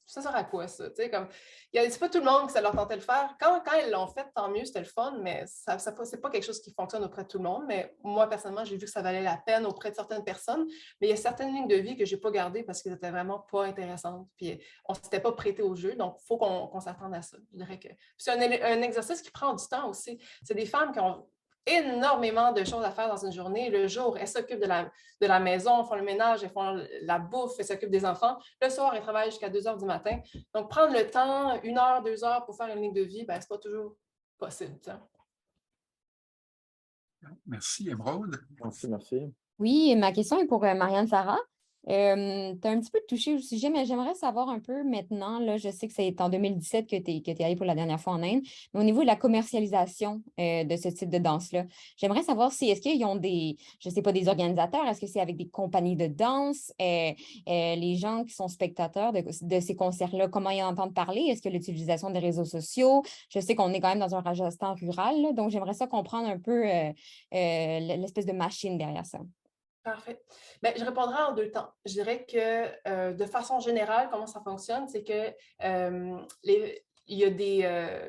ça sert à quoi ça? C'est pas tout le monde que ça leur tentait de le faire. Quand ils l'ont fait, tant mieux, c'était le fun, mais c'est pas quelque chose qui fonctionne auprès de tout le monde. Mais moi, personnellement, j'ai vu que ça valait la peine auprès de certaines personnes. Mais il y a certaines lignes de vie que je n'ai pas gardées parce qu'elles n'étaient vraiment pas intéressantes. Puis on ne s'était pas prêté au jeu, donc il faut qu'on s'attende à ça. Je dirais que c'est un exercice qui prend du temps aussi. C'est des femmes qui ont énormément de choses à faire dans une journée. Le jour, elles s'occupent de la maison, elles font le ménage, elles font la bouffe, elles s'occupent des enfants. Le soir, elles travaillent jusqu'à 2 heures du matin. Donc, prendre le temps, 1 heure, 2 heures pour faire une ligne de vie, ben, ce n'est pas toujours possible. Ça.
Merci, Émeraude.
Merci.
Oui, ma question est pour Marianne Sarah. Tu as un petit peu touché au sujet, mais j'aimerais savoir un peu maintenant, là, je sais que c'est en 2017 que tu es allée pour la dernière fois en Inde, mais au niveau de la commercialisation de ce type de danse-là, j'aimerais savoir si, est-ce qu'ils ont des, je ne sais pas, des organisateurs, est-ce que c'est avec des compagnies de danse, les gens qui sont spectateurs de ces concerts-là, comment ils entendent parler, est-ce que l'utilisation des réseaux sociaux, je sais qu'on est quand même dans un Rajasthan rural, là, donc j'aimerais ça comprendre un peu l'espèce de machine derrière ça.
Parfait. Bien, je répondrai en 2 temps. Je dirais que de façon générale, comment ça fonctionne, c'est que il y a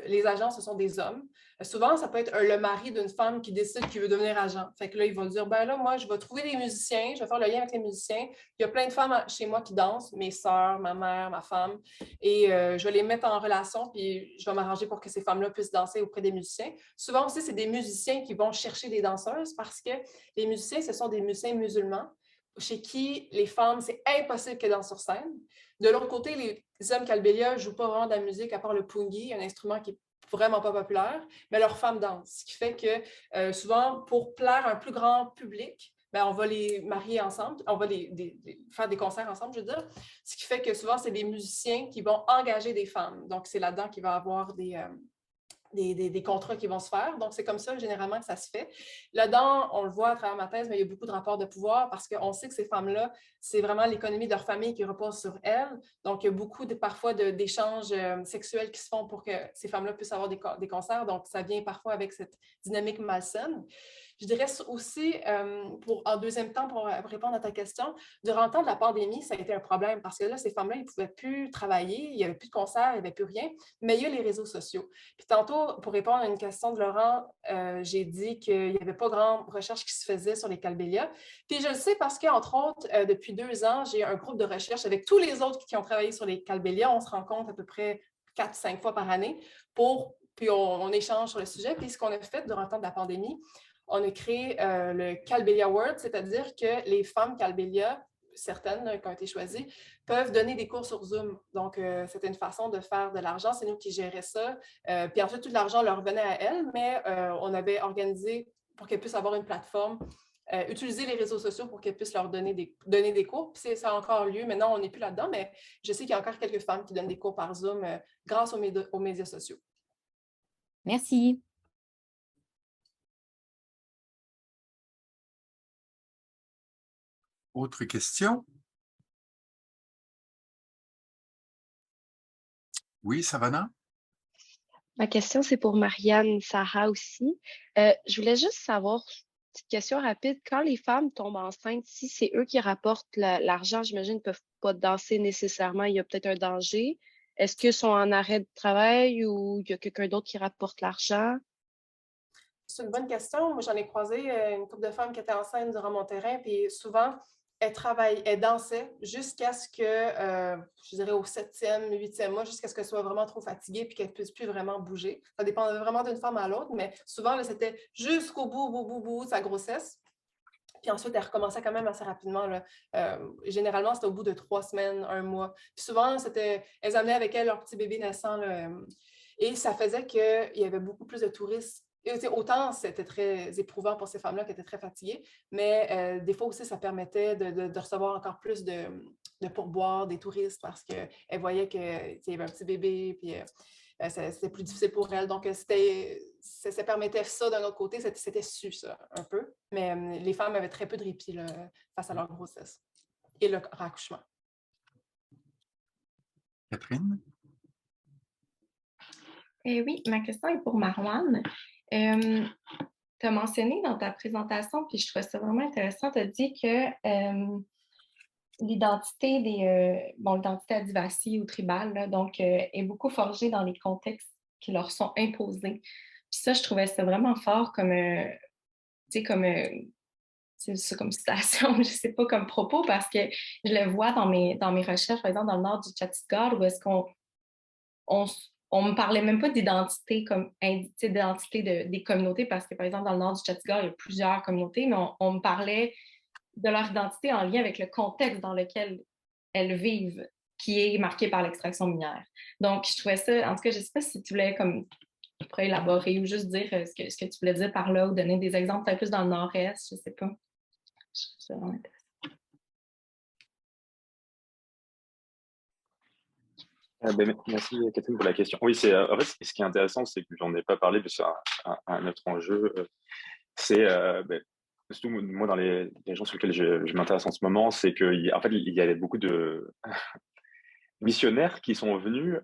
les agents, ce sont des hommes. Souvent, ça peut être le mari d'une femme qui décide qu'il veut devenir agent. Fait que là, il va dire, ben là, moi, je vais trouver des musiciens, je vais faire le lien avec les musiciens. Il y a plein de femmes chez moi qui dansent, mes sœurs, ma mère, ma femme, et je vais les mettre en relation, puis je vais m'arranger pour que ces femmes-là puissent danser auprès des musiciens. Souvent aussi, c'est des musiciens qui vont chercher des danseuses parce que les musiciens, ce sont des musiciens musulmans chez qui les femmes, c'est impossible qu'elles dansent sur scène. De l'autre côté, les hommes Kalbelia ne jouent pas vraiment de la musique à part le pungi, un instrument qui est vraiment pas populaire, mais leurs femmes dansent. Ce qui fait que souvent, pour plaire à un plus grand public, ben, on va les marier ensemble, on va faire des concerts ensemble, je veux dire. Ce qui fait que souvent, c'est des musiciens qui vont engager des femmes. Donc, c'est là-dedans qu'il va y avoir des contrats qui vont se faire. Donc, c'est comme ça, généralement, que ça se fait. Là-dedans, on le voit à travers ma thèse, mais il y a beaucoup de rapports de pouvoir parce qu'on sait que ces femmes-là, c'est vraiment l'économie de leur famille qui repose sur elles. Donc, il y a beaucoup parfois d'échanges sexuels qui se font pour que ces femmes-là puissent avoir des concerts. Donc, ça vient parfois avec cette dynamique malsaine. Je dirais aussi, en deuxième temps, pour répondre à ta question, durant le temps de la pandémie, ça a été un problème parce que là, ces femmes-là, ils ne pouvaient plus travailler, il n'y avait plus de concerts, il n'y avait plus rien, mais il y a les réseaux sociaux. Puis tantôt, pour répondre à une question de Laurent, j'ai dit qu'il n'y avait pas grande recherche qui se faisait sur les Kalbelia. Puis je le sais parce qu'entre autres, depuis 2 ans, j'ai un groupe de recherche avec tous les autres qui ont travaillé sur les Kalbelia. On se rencontre à peu près 4-5 fois par année puis on échange sur le sujet. Puis ce qu'on a fait durant le temps de la pandémie, on a créé le Kalbelia World, c'est-à-dire que les femmes Kalbelia, certaines qui ont été choisies, peuvent donner des cours sur Zoom. Donc, c'était une façon de faire de l'argent. C'est nous qui gérait ça. Puis ensuite, tout l'argent leur revenait à elles, mais on avait organisé pour qu'elles puissent avoir une plateforme, utiliser les réseaux sociaux pour qu'elles puissent leur donner des cours. Puis ça a encore lieu. Maintenant, on n'est plus là-dedans, mais je sais qu'il y a encore quelques femmes qui donnent des cours par Zoom grâce aux médias sociaux.
Merci.
Autre question? Oui, Savannah?
Ma question, c'est pour Marianne Sarah aussi. Je voulais juste savoir, petite question rapide, quand les femmes tombent enceintes, si c'est eux qui rapportent l'argent, j'imagine, qu'ils ne peuvent pas danser nécessairement, il y a peut-être un danger. Est-ce qu'ils sont en arrêt de travail ou il y a quelqu'un d'autre qui rapporte l'argent?
C'est une bonne question. Moi, j'en ai croisé une couple de femmes qui étaient enceintes durant mon terrain, puis souvent, elles dansaient jusqu'à ce que, je dirais au 7e, 8e mois, jusqu'à ce qu'elles soient vraiment trop fatiguées puis qu'elles ne puissent plus vraiment bouger. Ça dépend vraiment d'une femme à l'autre, mais souvent, là, c'était jusqu'au bout de sa grossesse. Puis ensuite, elles recommençaient quand même assez rapidement. Là. Généralement, c'était au bout de 3 semaines, 1 mois. Puis souvent, elles amenaient avec elles leur petit bébé naissant. Là, et ça faisait qu'il y avait beaucoup plus de touristes. Et autant c'était très éprouvant pour ces femmes-là qui étaient très fatiguées, mais des fois aussi, ça permettait de recevoir encore plus de pourboires des touristes parce qu'elles voyaient qu'il y avait un petit bébé, puis c'était plus difficile pour elles. Donc, ça permettait ça d'un autre côté, c'était su, ça, un peu. Mais les femmes avaient très peu de répit là, face à leur grossesse et leur accouchement.
Catherine?
Oui, ma question est pour Marouane. Tu as mentionné dans ta présentation, puis je trouve ça vraiment intéressant, tu as dit que l'identité l'identité adivasi ou tribale, là, donc, est beaucoup forgée dans les contextes qui leur sont imposés. Puis ça, je trouvais ça vraiment fort comme, tu sais, c'est comme citation, je sais pas, comme propos, parce que je le vois dans mes recherches, par exemple, dans le nord du Chhattisgarh, où est-ce on me parlait même pas d'identité comme d'identité des communautés, parce que, par exemple, dans le nord du Chhattisgarh, il y a plusieurs communautés, mais on me parlait de leur identité en lien avec le contexte dans lequel elles vivent, qui est marqué par l'extraction minière. Donc, je trouvais ça, en tout cas, je ne sais pas si tu voulais comme tu pourrais élaborer ou juste dire ce que tu voulais dire par là ou donner des exemples peut-être plus dans le nord-est, je ne sais pas. Je trouve ça vraiment intéressant.
Merci Catherine pour la question. Oui, en fait, ce qui est intéressant, c'est que j'en ai pas parlé, mais c'est un autre enjeu. C'est surtout moi dans les gens sur lesquels je m'intéresse en ce moment, c'est qu'en fait il y avait beaucoup de missionnaires qui sont venus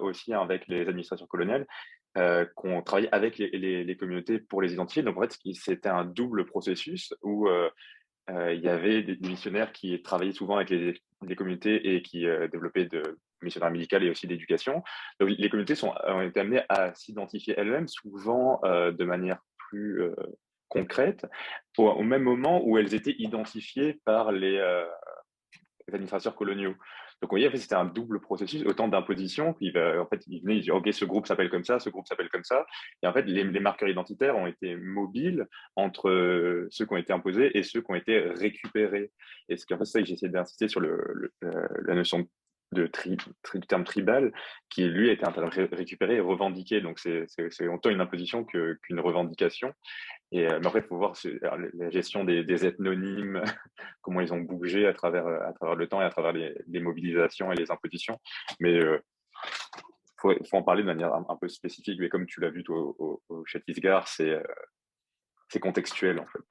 aussi avec les administrations coloniales, qui ont travaillé avec les communautés pour les identifier. Donc en fait, c'était un double processus où il y avait des missionnaires qui travaillaient souvent avec les communautés et qui développaient de missionnaires médicaux et aussi d'éducation. Donc les communautés ont été amenées à s'identifier elles-mêmes, souvent de manière plus concrète, au même moment où elles étaient identifiées par les administrateurs coloniaux. Donc, vous voyez, en fait, c'était un double processus, autant d'imposition. En fait, ils venaient, ils disaient, OK, ce groupe s'appelle comme ça, ce groupe s'appelle comme ça. Et en fait, les marqueurs identitaires ont été mobiles entre ceux qui ont été imposés et ceux qui ont été récupérés. Et ce qu'en fait, ça, j'ai essayé d'insister sur la notion du terme tribal, qui lui a été récupéré et revendiqué. Donc, c'est autant une imposition qu'une revendication. Mais après, il faut voir la gestion des ethnonymes, comment ils ont bougé à travers le temps et à travers les mobilisations et les impositions. Mais faut en parler de manière un peu spécifique. Mais comme tu l'as vu toi, au Chhattisgarh, c'est contextuel en fait.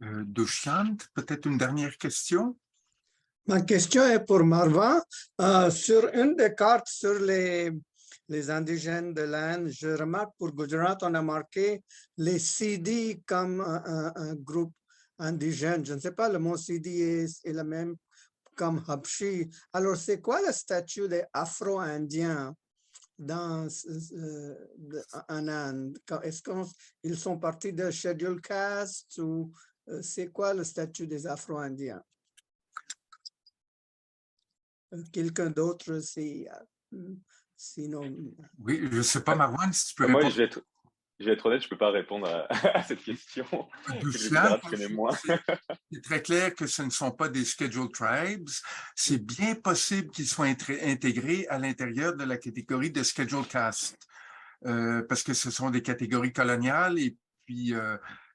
Dushyant, peut-être une dernière question?
Ma question est pour Marwan. Sur une des cartes sur les indigènes de l'Inde, je remarque pour Gujarat, on a marqué les Sidi comme un groupe indigène. Je ne sais pas, le mot Sidi est le même comme Habshi. Alors, c'est quoi le statut des Afro-Indiens en Inde? Est-ce qu'ils sont partis de Schedule Caste ou c'est quoi le statut des Afro-Indiens? Quelqu'un d'autre, sinon.
Oui, je ne sais pas, Marwan, si tu peux
Moi,
répondre.
je vais être honnête, je ne peux pas répondre à cette question.
C'est très clair que ce ne sont pas des scheduled tribes. C'est bien possible qu'ils soient intégrés à l'intérieur de la catégorie de scheduled caste, parce que ce sont des catégories coloniales et puis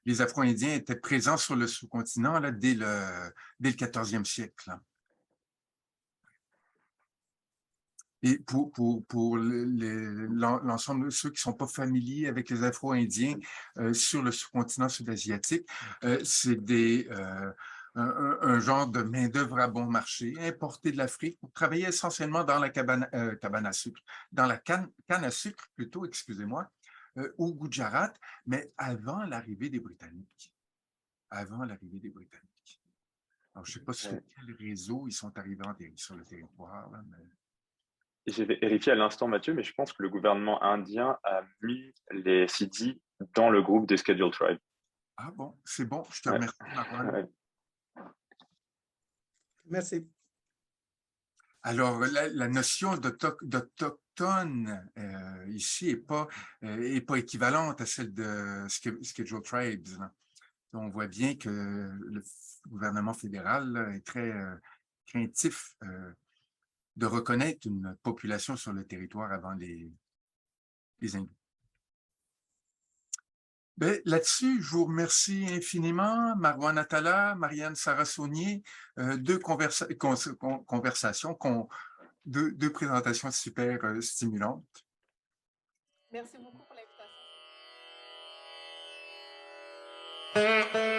les Afro-Indiens étaient présents sur le sous-continent là, dès le 14e siècle. Là. Et pour l'ensemble de ceux qui ne sont pas familiers avec les Afro-Indiens sur le sous-continent sud-asiatique, c'est un genre de main-d'œuvre à bon marché importée de l'Afrique pour travailler essentiellement dans la canne à sucre plutôt, excusez-moi, au Gujarat, mais avant l'arrivée des Britanniques. Avant l'arrivée des Britanniques. Alors, je ne sais pas sur quel réseau ils sont arrivés sur le territoire, là, mais...
J'ai vérifié à l'instant, Mathieu, mais je pense que le gouvernement indien a mis les Sidi dans le groupe des Scheduled Tribes.
Ah bon, c'est bon, je te remercie, Marwan.
Merci.
Alors, la notion d'autochtone ici n'est pas équivalente à celle de Scheduled Tribes. Là. On voit bien que le gouvernement fédéral là, est très craintif de reconnaître une population sur le territoire avant les Hindous. Là-dessus, je vous remercie infiniment, Marwan Attallah, Marianne Sarah-Saunier, deux présentations super stimulantes.
Merci beaucoup pour l'invitation.